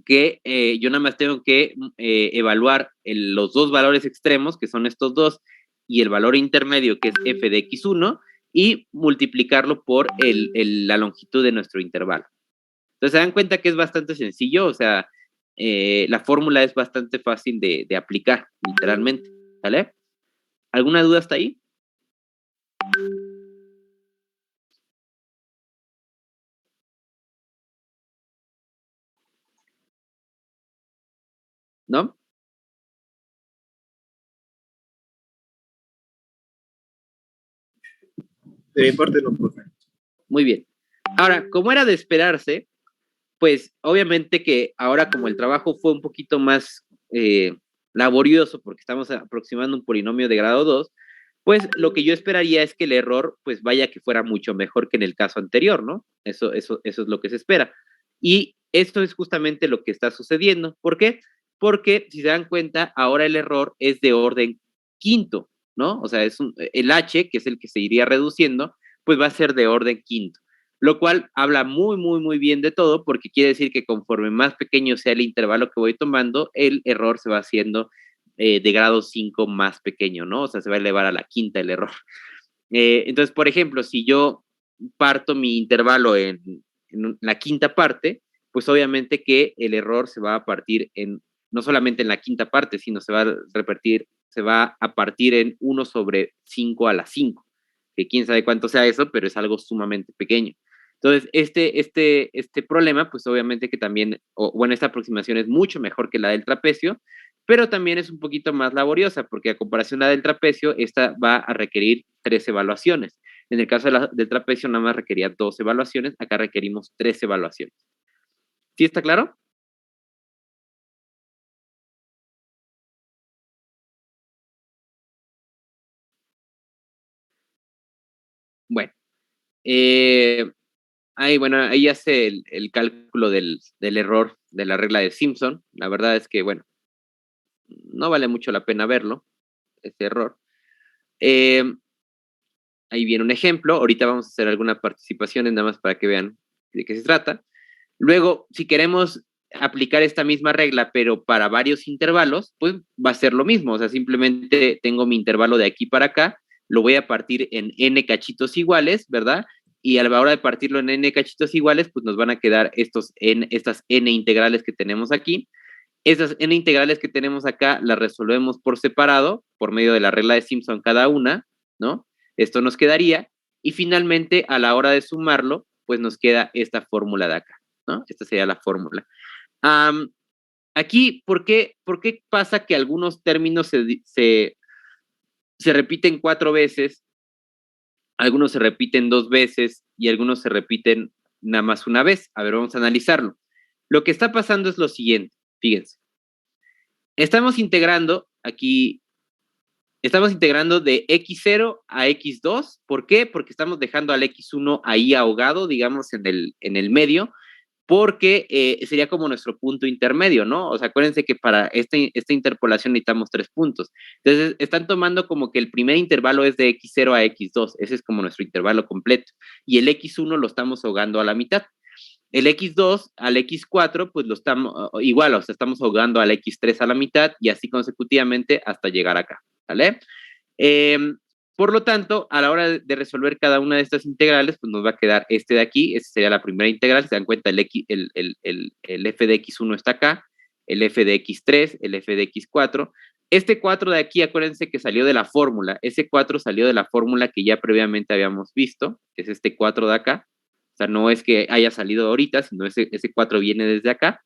que yo nada más tengo que evaluar los dos valores extremos, que son estos dos, y el valor intermedio, que es f de x1, y multiplicarlo por la longitud de nuestro intervalo. Entonces se dan cuenta que es bastante sencillo, o sea, la fórmula es bastante fácil de aplicar, literalmente, ¿vale? ¿Alguna duda hasta ahí? ¿No? De mi parte no, profe. Muy bien. Ahora, como era de esperarse, pues obviamente que ahora como el trabajo fue un poquito más laborioso, porque estamos aproximando un polinomio de grado 2, pues lo que yo esperaría es que el error pues vaya que fuera mucho mejor que en el caso anterior, ¿no? Eso es lo que se espera. Y esto es justamente lo que está sucediendo. ¿Por qué? Porque si se dan cuenta, ahora el error es de orden quinto, ¿no? O sea, el h, que es el que se iría reduciendo, pues va a ser de orden quinto. lo cual habla muy, muy, muy bien de todo, porque quiere decir que conforme más pequeño sea el intervalo que voy tomando, el error se va haciendo de grado 5 más pequeño, ¿no? O sea, se va a elevar a la quinta el error. Entonces, por ejemplo, si yo parto mi intervalo en la quinta parte, pues obviamente que el error se va a partir no solamente en la quinta parte, sino se va a partir en 1 sobre 5 a la 5, que quién sabe cuánto sea eso, pero es algo sumamente pequeño. Entonces, este problema, pues obviamente que también, bueno, esta aproximación es mucho mejor que la del trapecio, pero también es un poquito más laboriosa, porque a comparación de la del trapecio, esta va a requerir 3 evaluaciones. En el caso del trapecio nada más requería 2 evaluaciones, acá requerimos 3 evaluaciones. ¿Sí está claro? Bueno, ahí hace el cálculo del error de la regla de Simpson. La verdad es que, bueno, no vale mucho la pena verlo, ese error. Ahí viene un ejemplo. Ahorita vamos a hacer algunas participaciones nada más para que vean de qué se trata. Luego, si queremos aplicar esta misma regla, pero para varios intervalos, pues va a ser lo mismo. O sea, simplemente tengo mi intervalo de aquí para acá, lo voy a partir en n cachitos iguales, ¿verdad? Y a la hora de partirlo en n cachitos iguales, pues nos van a quedar estas n integrales que tenemos aquí. Esas n integrales que tenemos acá las resolvemos por separado, por medio de la regla de Simpson cada una, ¿no? Esto nos quedaría. Y finalmente, a la hora de sumarlo, pues nos queda esta fórmula de acá, ¿no? Esta sería la fórmula. Aquí, ¿por qué pasa que algunos términos se repiten 4 veces, algunos se repiten 2 veces y algunos se repiten nada más una vez? A ver, vamos a analizarlo. Lo que está pasando es lo siguiente, fíjense. Estamos integrando aquí, estamos integrando de x0 a x2. ¿Por qué? Porque estamos dejando al x1 ahí ahogado, digamos, en el medio, porque sería como nuestro punto intermedio, ¿no? O sea, acuérdense que para esta interpolación necesitamos 3 puntos. Entonces, están tomando como que el primer intervalo es de x0 a x2. Ese es como nuestro intervalo completo. Y el x1 lo estamos ahogando a la mitad. El x2 al x4, pues lo estamos, igual, o sea, estamos ahogando al x3 a la mitad y así consecutivamente hasta llegar acá, ¿vale? Por lo tanto, a la hora de resolver cada una de estas integrales, pues nos va a quedar este de aquí. Esta sería la primera integral. Se dan cuenta, el f de x1 está acá, el f de x3, el f de x4. Este 4 de aquí, acuérdense que salió de la fórmula. Ese 4 salió de la fórmula que ya previamente habíamos visto, que es este 4 de acá. O sea, no es que haya salido ahorita, sino ese 4 viene desde acá.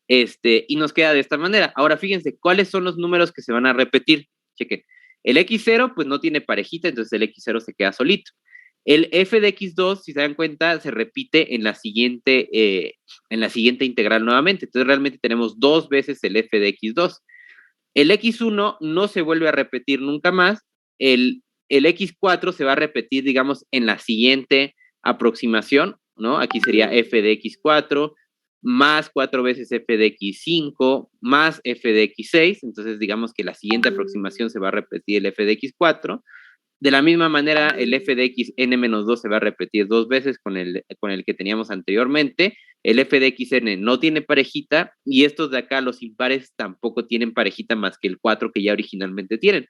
Y nos queda de esta manera. Ahora, fíjense, ¿cuáles son los números que se van a repetir? Chequen. El x0, pues no tiene parejita, entonces el x0 se queda solito. El f de x2, si se dan cuenta, se repite en la siguiente integral nuevamente. Entonces, realmente tenemos 2 veces el f de x2. El x1 no se vuelve a repetir nunca más. El x4 se va a repetir, digamos, en la siguiente aproximación, ¿no? Aquí sería f de x4 más 4 veces f de x5 más f de x6. Entonces, digamos que la siguiente aproximación se va a repetir el f de x4. De la misma manera, el f de xn-2 se va a repetir 2 veces con el que teníamos anteriormente. El f de xn no tiene parejita y estos de acá, los impares, tampoco tienen parejita más que el 4 que ya originalmente tienen.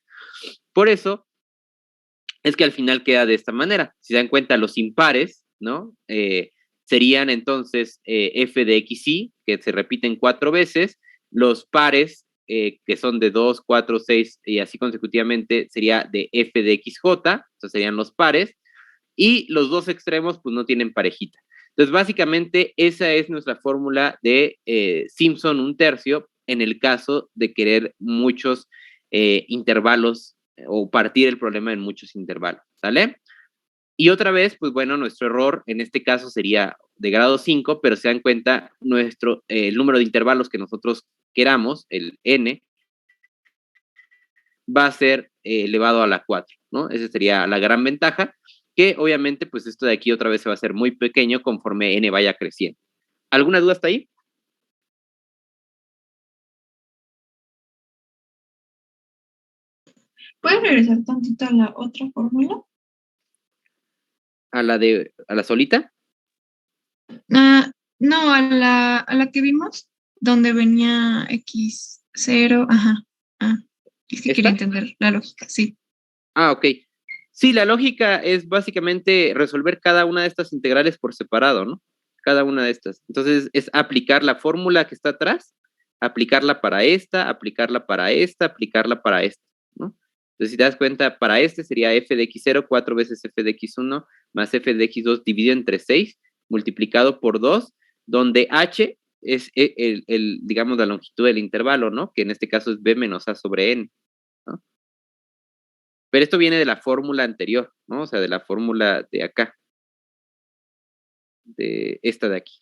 Por eso es que al final queda de esta manera. Si se dan cuenta, los impares, ¿no? Serían entonces f de xy, que se repiten 4 veces. Los pares, que son de 2, 4, 6 y así consecutivamente, sería de f de xj, entonces serían los pares. Y los dos extremos, pues no tienen parejita. Entonces, básicamente, esa es nuestra fórmula de Simpson 1/3 en el caso de querer muchos intervalos o partir el problema en muchos intervalos, ¿sale? Y otra vez, pues bueno, nuestro error en este caso sería de grado 5, pero se dan cuenta, el número de intervalos que nosotros queramos, el n, va a ser elevado a la 4, ¿no? Esa sería la gran ventaja, que obviamente, pues esto de aquí otra vez se va a hacer muy pequeño conforme n vaya creciendo. ¿Alguna duda hasta ahí? ¿Puedes regresar tantito a la otra fórmula? ¿A la solita? No, a la que vimos, donde venía X0, ajá. Es que quería ¿Esta? entender la lógica, sí. Ok. Sí, la lógica es básicamente resolver cada una de estas integrales por separado, ¿no? Cada una de estas. Entonces, es aplicar la fórmula que está atrás, aplicarla para esta, aplicarla para esta, aplicarla para esta, ¿no? Entonces, si te das cuenta, para este sería f de x0, 4 veces f de x1, más f de x2 dividido entre 6, multiplicado por 2, donde h es digamos, la longitud del intervalo, ¿no? Que en este caso es b menos a sobre n, ¿no? Pero esto viene de la fórmula anterior, ¿no? O sea, de la fórmula de acá, de esta de aquí,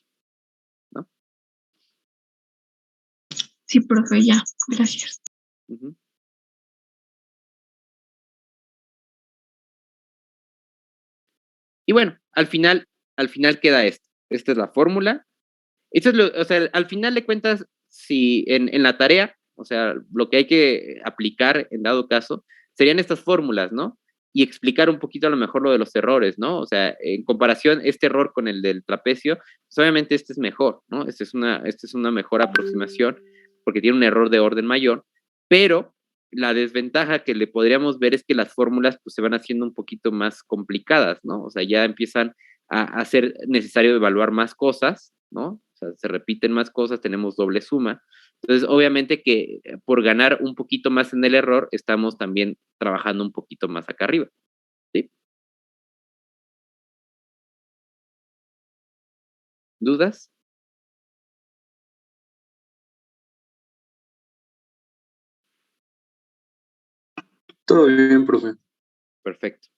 ¿no? Sí, profe, ya, gracias. Uh-huh. Y bueno, al final queda esto. Esta es la fórmula. Esto es o sea, al final de cuentas, si en la tarea, o sea, lo que hay que aplicar en dado caso, serían estas fórmulas, ¿no? Y explicar un poquito a lo mejor lo de los errores, ¿no? O sea, en comparación, este error con el del trapecio, pues obviamente este es mejor, ¿no? Este es una mejor aproximación, porque tiene un error de orden mayor, pero la desventaja que le podríamos ver es que las fórmulas pues se van haciendo un poquito más complicadas, ¿no? O sea, ya empiezan a ser necesario evaluar más cosas, ¿no? O sea, se repiten más cosas, tenemos doble suma. Entonces, obviamente que por ganar un poquito más en el error, estamos también trabajando un poquito más acá arriba, ¿sí? ¿Dudas? Todo bien, profe. Perfecto.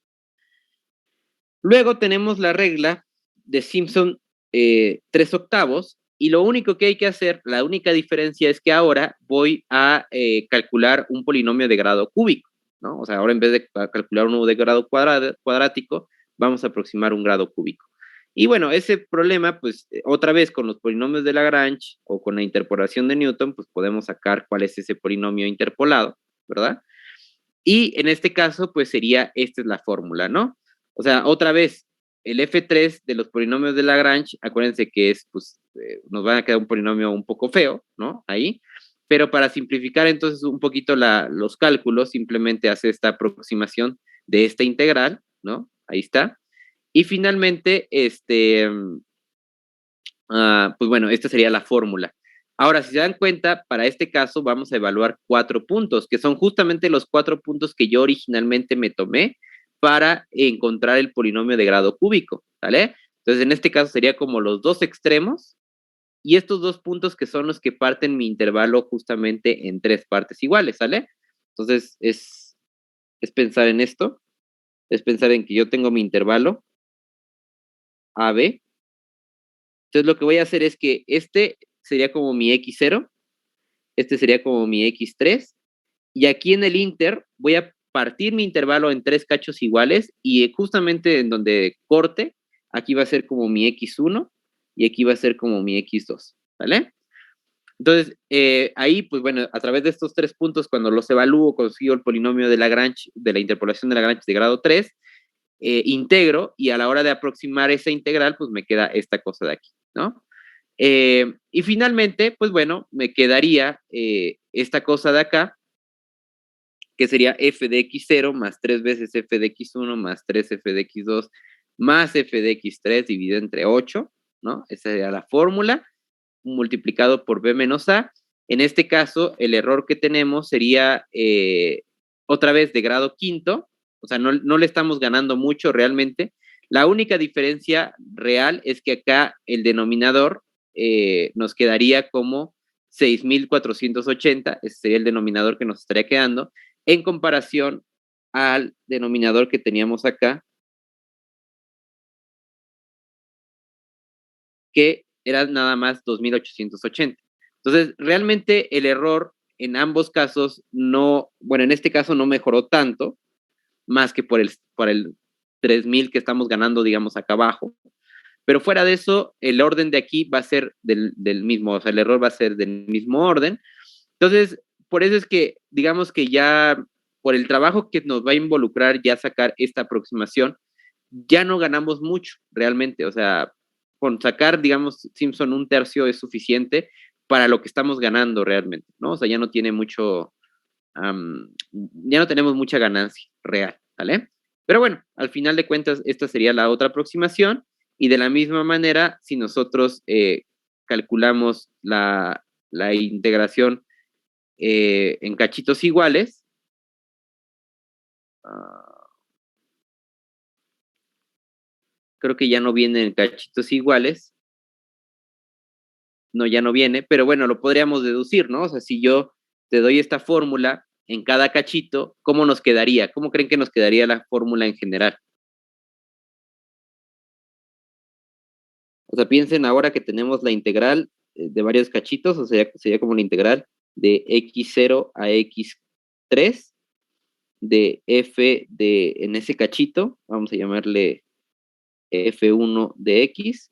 Luego tenemos la regla de Simpson 3/8, y lo único que hay que hacer, la única diferencia es que ahora voy a calcular un polinomio de grado cúbico, ¿no? O sea, ahora en vez de calcular uno de grado cuadrático, vamos a aproximar un grado cúbico. Y bueno, ese problema, pues otra vez con los polinomios de Lagrange o con la interpolación de Newton, pues podemos sacar cuál es ese polinomio interpolado, ¿verdad? Y en este caso, pues sería, esta es la fórmula, ¿no? O sea, otra vez, el F3 de los polinomios de Lagrange, acuérdense que es, pues, nos van a quedar un polinomio un poco feo, ¿no? Ahí. Pero para simplificar entonces un poquito los cálculos, simplemente hace esta aproximación de esta integral, ¿no? Ahí está. Y finalmente, pues bueno, esta sería la fórmula. Ahora, si se dan cuenta, para este caso vamos a evaluar 4 puntos, que son justamente los 4 puntos que yo originalmente me tomé para encontrar el polinomio de grado cúbico, ¿vale? Entonces, en este caso sería como los dos extremos, y estos 2 puntos que son los que parten mi intervalo justamente en 3 partes iguales, ¿sale? Entonces, es pensar en esto, es pensar en que yo tengo mi intervalo AB. Entonces, lo que voy a hacer es que este sería como mi X0, este sería como mi X3, y aquí en el inter voy a partir mi intervalo en 3 cachos iguales, y justamente en donde corte, aquí va a ser como mi X1, y aquí va a ser como mi X2, ¿vale? Entonces, ahí, pues bueno, a través de estos 3 puntos, cuando los evalúo, consigo el polinomio de Lagrange, de la interpolación de Lagrange de grado 3, integro, y a la hora de aproximar esa integral, pues me queda esta cosa de aquí, ¿no? Y finalmente, pues bueno, me quedaría esta cosa de acá, que sería f de x0 más 3 veces f de x1 más 3f de x2 más f de x3 dividido entre 8, ¿no? Esa sería la fórmula, multiplicado por b menos a. En este caso, el error que tenemos sería otra vez de grado quinto, o sea, no le estamos ganando mucho realmente. La única diferencia real es que acá el denominador nos quedaría como 6,480, ese sería el denominador que nos estaría quedando, en comparación al denominador que teníamos acá, que era nada más 2,880. Entonces, realmente el error en ambos casos no, bueno, en este caso no mejoró tanto, más que por el 3,000 que estamos ganando, digamos, acá abajo. Pero fuera de eso, el orden de aquí va a ser del mismo, o sea, el error va a ser del mismo orden. Entonces, por eso es que, digamos que ya, por el trabajo que nos va a involucrar ya sacar esta aproximación, ya no ganamos mucho realmente, o sea, con sacar, digamos, Simpson 1/3 es suficiente para lo que estamos ganando realmente, ¿no? O sea, ya no tiene mucho, ya no tenemos mucha ganancia real, ¿vale? Pero bueno, al final de cuentas, esta sería la otra aproximación, y de la misma manera, si nosotros calculamos la integración en cachitos iguales, creo que ya no vienen cachitos iguales, no, ya no viene, pero bueno, lo podríamos deducir, ¿no? O sea, si yo te doy esta fórmula en cada cachito, ¿cómo nos quedaría? ¿Cómo creen que nos quedaría la fórmula en general? O sea, piensen ahora que tenemos la integral de varios cachitos, o sea, sería como la integral de x0 a x3 de f en ese cachito, vamos a llamarle f1 de x,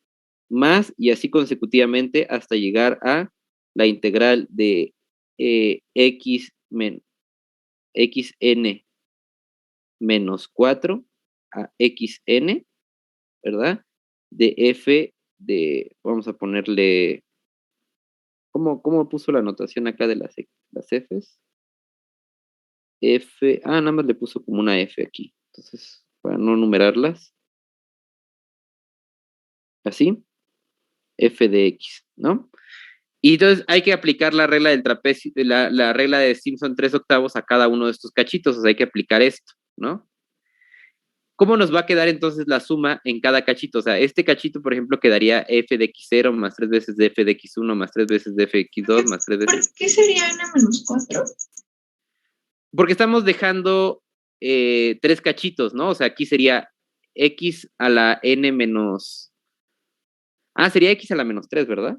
más y así consecutivamente hasta llegar a la integral de xn menos 4 a xn, ¿verdad? De f vamos a ponerle, ¿cómo puso la notación acá de las f's? Nada más le puso como una f aquí, entonces, para no numerarlas, así, f de x, ¿no? Y entonces hay que aplicar la regla del trapecio, la regla de Simpson 3/8 a cada uno de estos cachitos, o sea, hay que aplicar esto, ¿no? ¿Cómo nos va a quedar entonces la suma en cada cachito? O sea, este cachito, por ejemplo, quedaría f de x0 más 3 veces de f de x1 más 3 veces de f de x2 más 3 veces... ¿Por qué sería n menos 4? Porque estamos dejando 3 cachitos, ¿no? O sea, aquí sería x a la n menos... sería x a la menos 3, ¿verdad?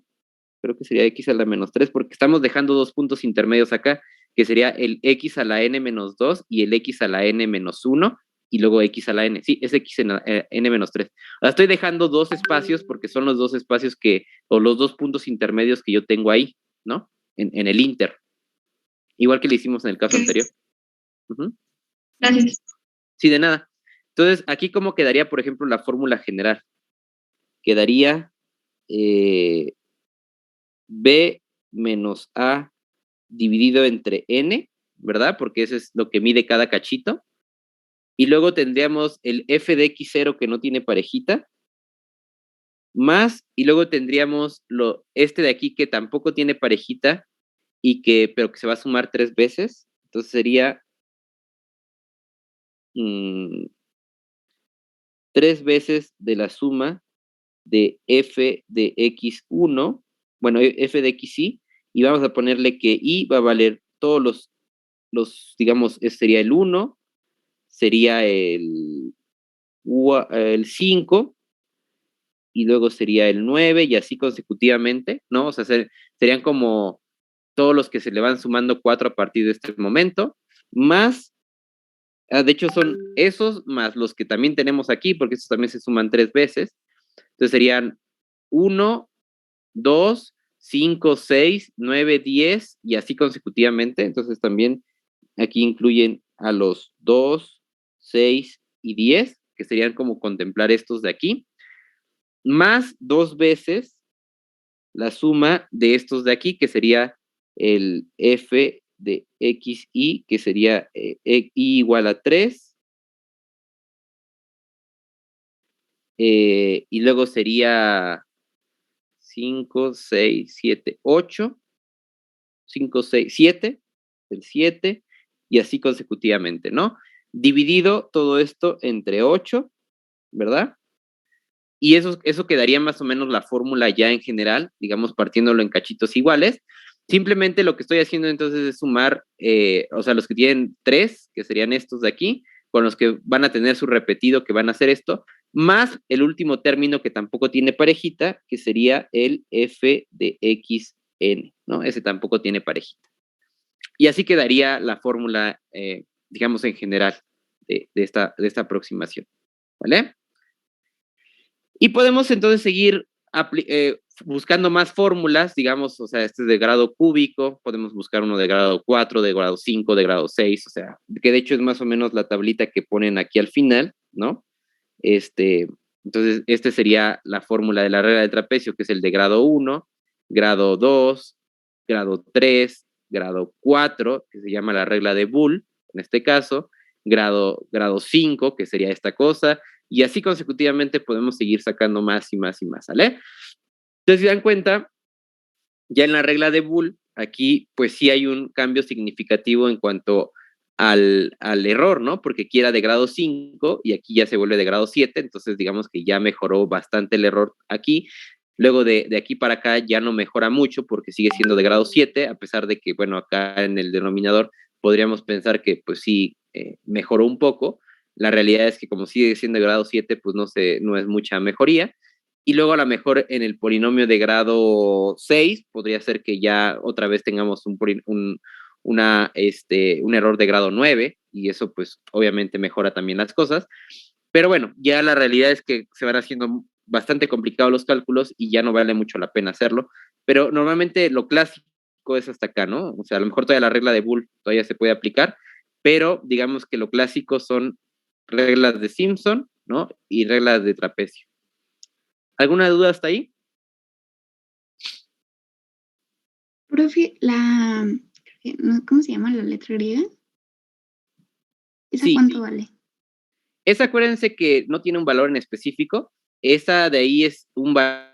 Creo que sería x a la menos 3, porque estamos dejando 2 puntos intermedios acá, que sería el x a la n menos 2 y el x a la n menos 1, y luego x a la n. Sí, es x en n menos 3. Ahora estoy dejando 2 espacios porque son los 2 espacios o los 2 puntos intermedios que yo tengo ahí, ¿no? En el inter. Igual que le hicimos en el caso anterior. Gracias. Sí, de nada. Entonces, aquí cómo quedaría, por ejemplo, la fórmula general. Quedaría b menos a dividido entre n, ¿verdad? Porque eso es lo que mide cada cachito. Y luego tendríamos el f de x0 que no tiene parejita, más, y luego tendríamos este de aquí que tampoco tiene parejita, pero que se va a sumar 3 veces. Entonces sería 3 veces de la suma de f de x1, bueno, f de xy, y vamos a ponerle que y va a valer todos digamos, sería el 1, sería el 5, y luego sería el 9, y así consecutivamente, ¿no? O sea, serían como todos los que se le van sumando 4 a partir de este momento, más, de hecho son esos más los que también tenemos aquí, porque estos también se suman 3 veces, entonces serían 1, 2, 5, 6, 9, 10, y así consecutivamente. Entonces también aquí incluyen a los 2, 6 y 10, que serían como contemplar estos de aquí, más 2 veces la suma de estos de aquí, que sería el f de xy, que sería y igual a 3, y luego sería 5, 6, 7, 8, 5, 6, 7, el 7, y así consecutivamente, ¿no? Dividido todo esto entre 8, ¿verdad? Y eso quedaría más o menos la fórmula ya en general, digamos, partiéndolo en cachitos iguales. Simplemente lo que estoy haciendo entonces es sumar, o sea, los que tienen 3, que serían estos de aquí, con los que van a tener su repetido, que van a hacer esto, más el último término que tampoco tiene parejita, que sería el f de xn, ¿no? Ese tampoco tiene parejita. Y así quedaría la fórmula, digamos, en general de esta aproximación, ¿vale? Y podemos entonces seguir buscando más fórmulas, digamos, o sea, este es de grado cúbico, podemos buscar uno de grado 4, de grado 5, de grado 6, o sea, que de hecho es más o menos la tablita que ponen aquí al final, ¿no? Entonces, esta sería la fórmula de la regla de trapecio, que es el de grado 1, grado 2, grado 3, grado 4, que se llama la regla de Boole, en este caso, grado 5, que sería esta cosa, y así consecutivamente podemos seguir sacando más y más y más, ¿sale? Entonces, si dan cuenta, ya en la regla de Boole, aquí pues sí hay un cambio significativo en cuanto al error, ¿no? Porque aquí era de grado 5 y aquí ya se vuelve de grado 7, entonces digamos que ya mejoró bastante el error aquí. Luego de aquí para acá ya no mejora mucho porque sigue siendo de grado 7, a pesar de que, bueno, acá en el denominador podríamos pensar que pues sí mejoró un poco. La realidad es que como sigue siendo de grado 7, pues no es mucha mejoría. Y luego a lo mejor en el polinomio de grado 6 podría ser que ya otra vez tengamos un error de grado 9 y eso pues obviamente mejora también las cosas. Pero bueno, ya la realidad es que se van haciendo bastante complicados los cálculos y ya no vale mucho la pena hacerlo. Pero normalmente lo clásico es hasta acá, ¿no? O sea, a lo mejor todavía la regla de Boole todavía se puede aplicar, pero digamos que lo clásico son reglas de Simpson, ¿no? Y reglas de trapecio. ¿Alguna duda hasta ahí? Profe, ¿cómo se llama la letra griega? ¿Esa Sí, cuánto vale? esa acuérdense que no tiene un valor en específico. Esa de ahí es un valor.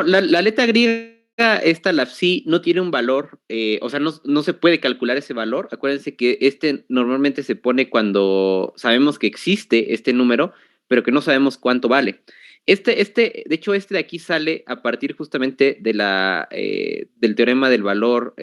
La letra griega, la psi, no tiene un valor, o sea, no se puede calcular ese valor. Acuérdense que normalmente se pone cuando sabemos que existe este número, pero que no sabemos cuánto vale. De hecho, de aquí sale a partir justamente del teorema del valor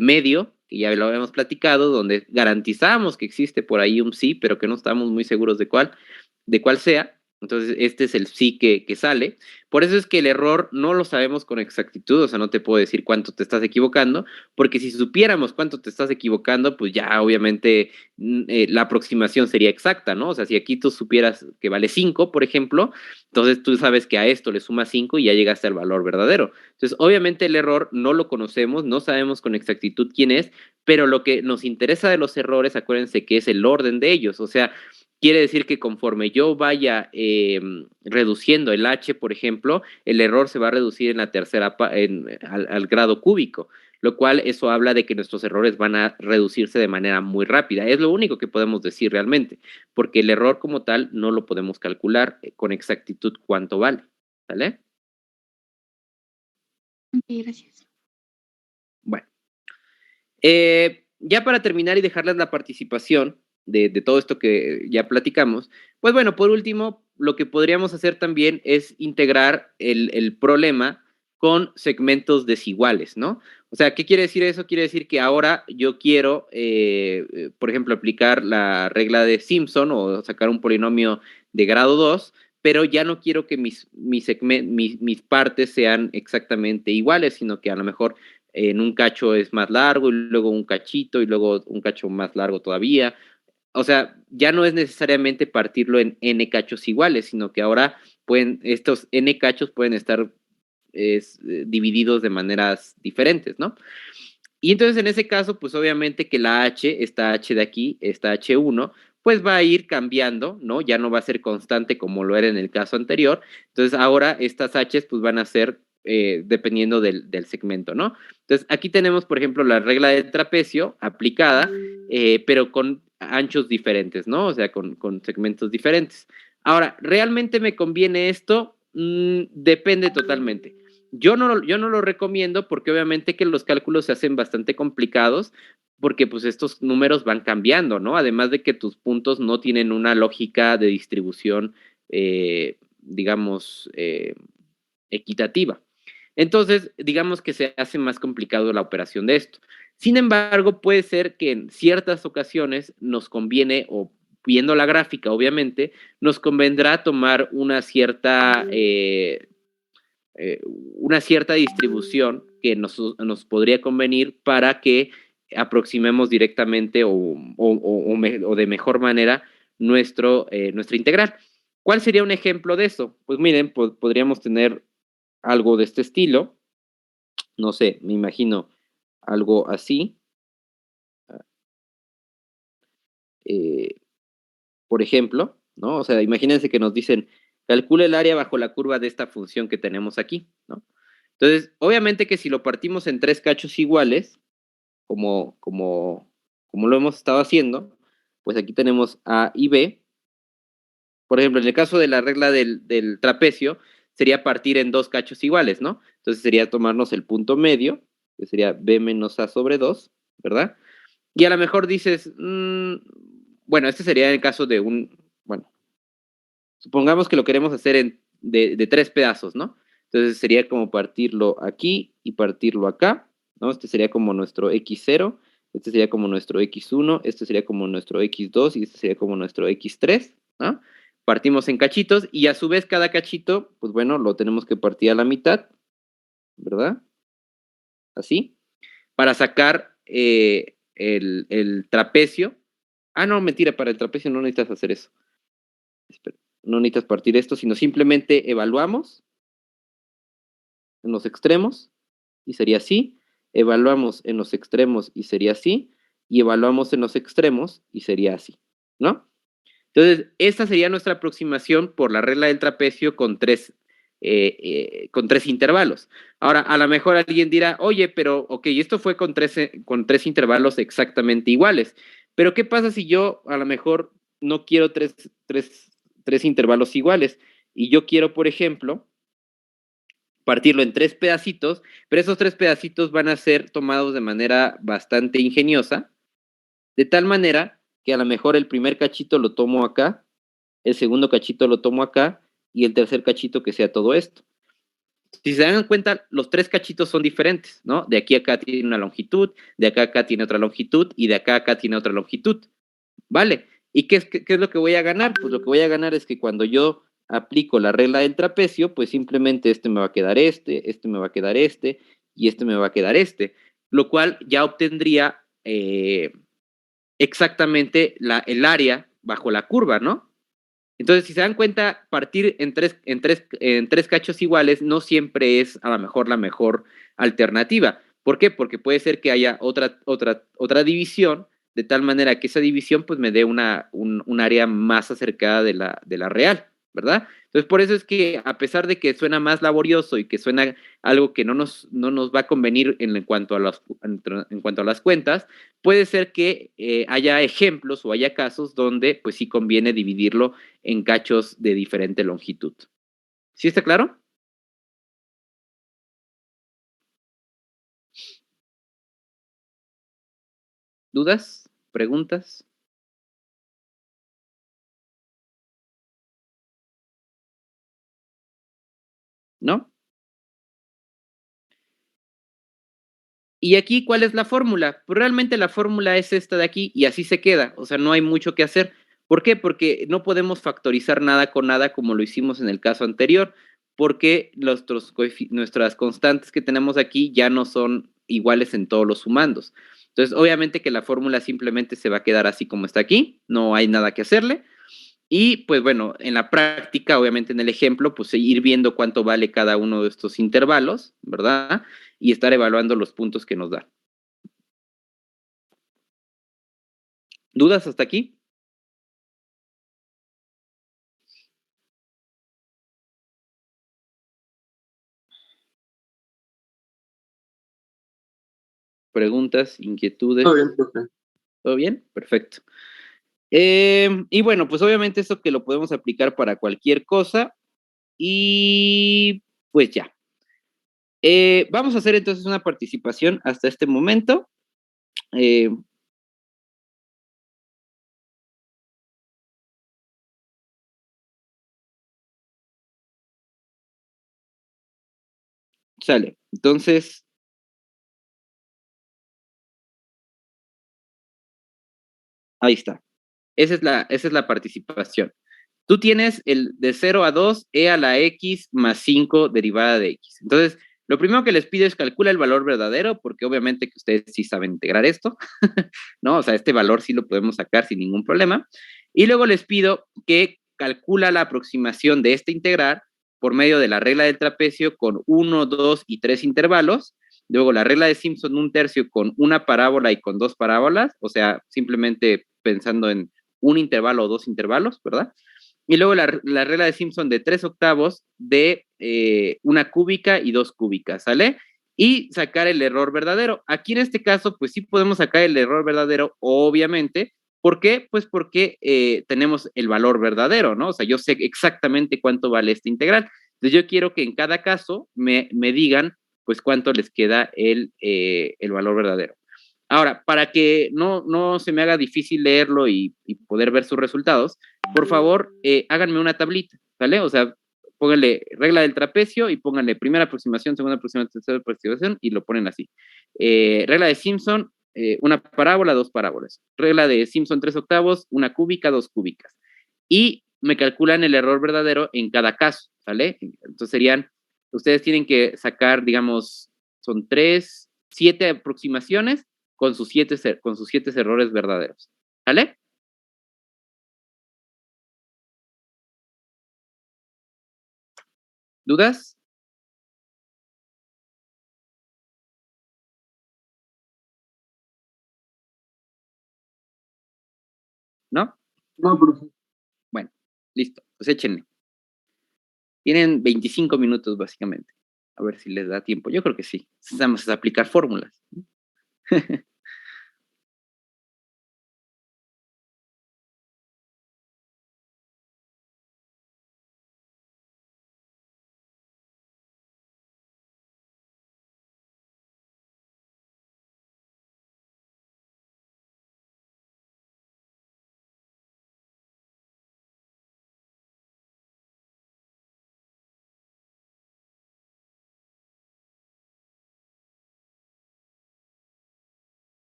medio, que ya lo habíamos platicado, donde garantizamos que existe por ahí un psi, pero que no estamos muy seguros de cuál sea. Entonces, este es el psi que sale. Por eso es que el error no lo sabemos con exactitud, o sea, no te puedo decir cuánto te estás equivocando, porque si supiéramos cuánto te estás equivocando, pues ya obviamente la aproximación sería exacta, ¿no? O sea, si aquí tú supieras que vale 5, por ejemplo, entonces tú sabes que a esto le sumas 5 y ya llegaste al valor verdadero. Entonces, obviamente el error no lo conocemos, no sabemos con exactitud quién es, pero lo que nos interesa de los errores, acuérdense que es el orden de ellos, o sea, quiere decir que conforme yo vaya reduciendo el h, por ejemplo, el error se va a reducir en la tercera al grado cúbico, lo cual eso habla de que nuestros errores van a reducirse de manera muy rápida. Es lo único que podemos decir realmente, porque el error como tal no lo podemos calcular con exactitud cuánto vale, ¿vale? Ok, gracias. Bueno, ya para terminar y dejarles la participación de todo esto que ya platicamos, pues bueno, por último, lo que podríamos hacer también es integrar el problema con segmentos desiguales, ¿no? O sea, ¿qué quiere decir eso? Quiere decir que ahora yo quiero, por ejemplo, aplicar la regla de Simpson o sacar un polinomio de grado 2, pero ya no quiero que mis partes sean exactamente iguales, sino que a lo mejor en un cacho es más largo y luego un cachito y luego un cacho más largo todavía. O sea, ya no es necesariamente partirlo en n cachos iguales, sino que ahora estos n cachos pueden estar divididos de maneras diferentes, ¿no? Y entonces en ese caso, pues obviamente que la h, esta h de aquí, esta h1, pues va a ir cambiando, ¿no? Ya no va a ser constante como lo era en el caso anterior. Entonces ahora estas h's pues van a ser dependiendo del segmento, ¿no? Entonces aquí tenemos, por ejemplo, la regla del trapecio aplicada, pero con anchos diferentes, ¿no? O sea, con segmentos diferentes. Ahora, ¿realmente me conviene esto? Depende totalmente. Yo no lo recomiendo porque obviamente que los cálculos se hacen bastante complicados porque pues estos números van cambiando, ¿no? Además de que tus puntos no tienen una lógica de distribución, digamos, equitativa. Entonces, digamos que se hace más complicado la operación de esto. Sin embargo, puede ser que en ciertas ocasiones nos conviene, o viendo la gráfica, obviamente, nos convendrá tomar una cierta distribución que nos podría convenir para que aproximemos directamente o de mejor manera nuestra integral. ¿Cuál sería un ejemplo de eso? Pues miren, podríamos tener algo de este estilo, no sé, me imagino algo así. Por ejemplo, ¿no? O sea, imagínense que nos dicen, calcula el área bajo la curva de esta función que tenemos aquí, ¿no? Entonces, obviamente que si lo partimos en 3 cachos iguales, como lo hemos estado haciendo, pues aquí tenemos A y B. Por ejemplo, en el caso de la regla del trapecio, sería partir en 2 cachos iguales, ¿no? Entonces sería tomarnos el punto medio, que sería B menos A sobre 2, ¿verdad? Y a lo mejor dices, bueno, este sería el caso de bueno, supongamos que lo queremos hacer de 3 pedazos, ¿no? Entonces sería como partirlo aquí y partirlo acá, ¿no? Este sería como nuestro x0, este sería como nuestro x1, este sería como nuestro x2 y este sería como nuestro x3, ¿no? Partimos en cachitos y a su vez cada cachito, pues bueno, lo tenemos que partir a la mitad, ¿verdad? Así, para sacar el trapecio. Ah, no, mentira, para el trapecio no necesitas hacer eso. Espera, no necesitas partir esto, sino simplemente evaluamos en los extremos y sería así, evaluamos en los extremos y sería así, y evaluamos en los extremos y sería así, ¿no? Entonces, esta sería nuestra aproximación por la regla del trapecio con tres intervalos. Ahora, a lo mejor alguien dirá, oye, pero, ok, esto fue con tres intervalos exactamente iguales, pero ¿qué pasa si yo a lo mejor no quiero tres intervalos iguales? Y yo quiero, por ejemplo, partirlo en 3 pedacitos, pero esos 3 pedacitos van a ser tomados de manera bastante ingeniosa, de tal manera que a lo mejor el primer cachito lo tomo acá, el segundo cachito lo tomo acá, y el tercer cachito que sea todo esto. Si se dan cuenta, los 3 cachitos son diferentes, ¿no? De aquí a acá tiene una longitud, de acá a acá tiene otra longitud, y de acá a acá tiene otra longitud. ¿Vale? ¿Y qué es lo que voy a ganar? Pues lo que voy a ganar es que cuando yo aplico la regla del trapecio, pues simplemente este me va a quedar este me va a quedar y este me va a quedar lo cual ya obtendría exactamente el área bajo la curva, ¿no? Entonces, si se dan cuenta, partir en tres cachos iguales no siempre es a lo mejor la mejor alternativa. ¿Por qué? Porque puede ser que haya otra división, de tal manera que esa división pues me dé un área más acercada de la real, ¿verdad? Entonces, por eso es que a pesar de que suena más laborioso y que suena algo que no nos va a convenir en cuanto a las cuentas, puede ser que haya ejemplos o haya casos donde pues sí conviene dividirlo en cachos de diferente longitud. ¿Sí está claro? ¿Dudas? ¿Preguntas? ¿No? ¿Y aquí cuál es la fórmula? Pues realmente la fórmula es esta de aquí y así se queda. O sea, no hay mucho que hacer. ¿Por qué? Porque no podemos factorizar nada con nada como lo hicimos en el caso anterior, porque nuestras constantes que tenemos aquí ya no son iguales en todos los sumandos. Entonces, obviamente que la fórmula simplemente se va a quedar así como está aquí, no hay nada que hacerle. Y pues bueno, en la práctica, obviamente en el ejemplo, pues ir viendo cuánto vale cada uno de estos intervalos, ¿verdad? Y estar evaluando los puntos que nos da. ¿Dudas hasta aquí? ¿Preguntas, inquietudes? Todo bien, profe. ¿Todo bien? Perfecto. Y bueno, pues obviamente esto que lo podemos aplicar para cualquier cosa. Y pues ya. Vamos a hacer entonces una participación hasta este momento. Sale. Entonces, ahí está. Esa es la participación. Tú tienes el de 0 a 2, e a la x más 5 derivada de x. Entonces, lo primero que les pido es calcula el valor verdadero, porque obviamente que ustedes sí saben integrar esto, ¿no? O sea, este valor sí lo podemos sacar sin ningún problema. Y luego les pido que calcula la aproximación de este integral por medio de la regla del trapecio con 1, 2 y 3 intervalos. Luego la regla de Simpson 1/3 con una parábola y con 2 parábolas, o sea, simplemente pensando en un intervalo o 2 intervalos, ¿verdad? Y luego la regla de Simpson de 3/8 de una cúbica y 2 cúbicas, ¿sale? Y sacar el error verdadero. Aquí en este caso, pues sí podemos sacar el error verdadero, obviamente. ¿Por qué? Pues porque tenemos el valor verdadero, ¿no? O sea, yo sé exactamente cuánto vale esta integral. Entonces yo quiero que en cada caso me digan, pues cuánto les queda el valor verdadero. Ahora, para que no se me haga difícil leerlo y poder ver sus resultados, por favor, háganme una tablita, ¿vale? O sea, pónganle regla del trapecio y pónganle primera aproximación, segunda aproximación, tercera aproximación y lo ponen así. Regla de Simpson, una parábola, 2 parábolas. Regla de Simpson 3/8, una cúbica, 2 cúbicas. Y me calculan el error verdadero en cada caso, ¿vale? Entonces ustedes tienen que sacar, digamos, son 7 aproximaciones con sus 7 errores verdaderos, ¿vale? ¿Dudas? ¿No? No, profe. Bueno, listo, pues échenle. Tienen 25 minutos básicamente. A ver si les da tiempo. Yo creo que sí. Vamos a aplicar fórmulas.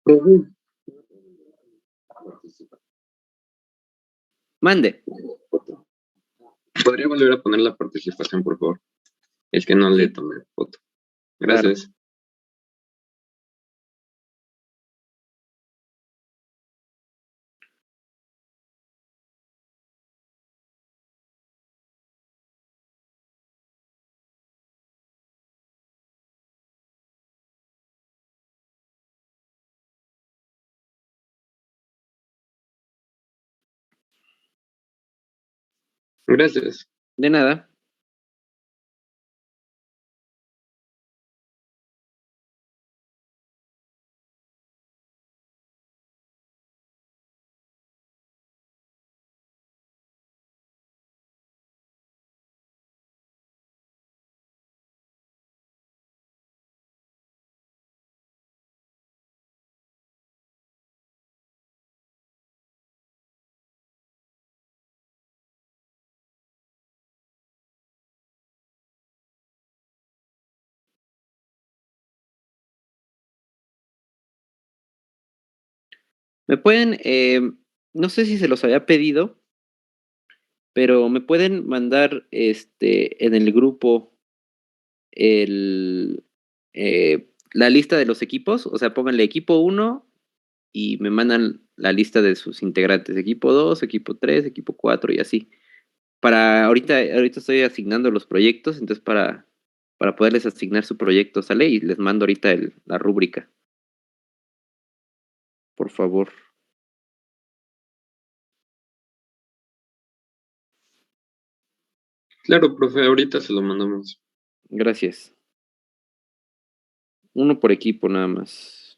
Profe, Mande. ¿Podría volver a poner la participación, por favor? Es que no le Sí. tomé foto. Claro. Gracias. Gracias. De nada. Me pueden, no sé si se los había pedido, pero me pueden mandar en el grupo la lista de los equipos, o sea, pónganle equipo 1 y me mandan la lista de sus integrantes, equipo 2, equipo 3, equipo 4 y así. Ahorita estoy asignando los proyectos, entonces para poderles asignar su proyecto, ¿sale? Y les mando ahorita la rúbrica. Por favor. Claro, profe, ahorita se lo mandamos. Gracias. Uno por equipo nada más.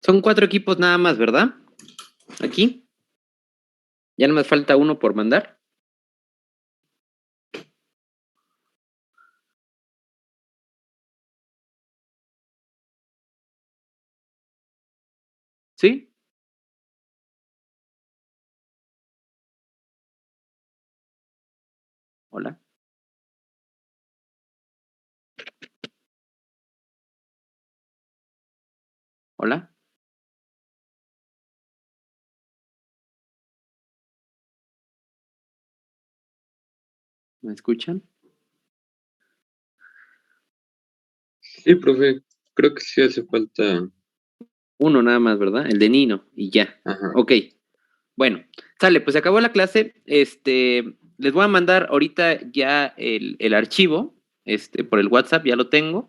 Son 4 equipos nada más, ¿verdad? Aquí. Ya no me falta uno por mandar. ¿Sí? Hola. Hola. ¿Me escuchan? Sí, profe, creo que sí hace falta. Uno nada más, ¿verdad? El de Nino y ya. Ajá. Ok. Bueno, sale, pues se acabó la clase. Les voy a mandar ahorita ya el archivo, por el WhatsApp, ya lo tengo.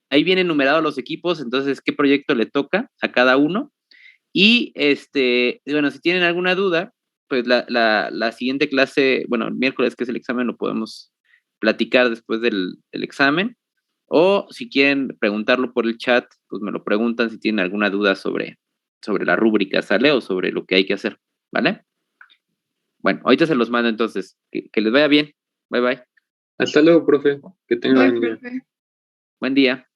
Ahí vienen numerados los equipos, entonces qué proyecto le toca a cada uno. Y bueno, si tienen alguna duda, pues la siguiente clase, bueno, el miércoles que es el examen, lo podemos platicar después del examen. O si quieren preguntarlo por el chat, pues me lo preguntan si tienen alguna duda sobre la rúbrica, ¿sale? O sobre lo que hay que hacer, ¿vale? Bueno, ahorita se los mando entonces. Que les vaya bien. Bye, bye. Hasta luego, profe. Que tenga Bye, buen día. profe. Buen día.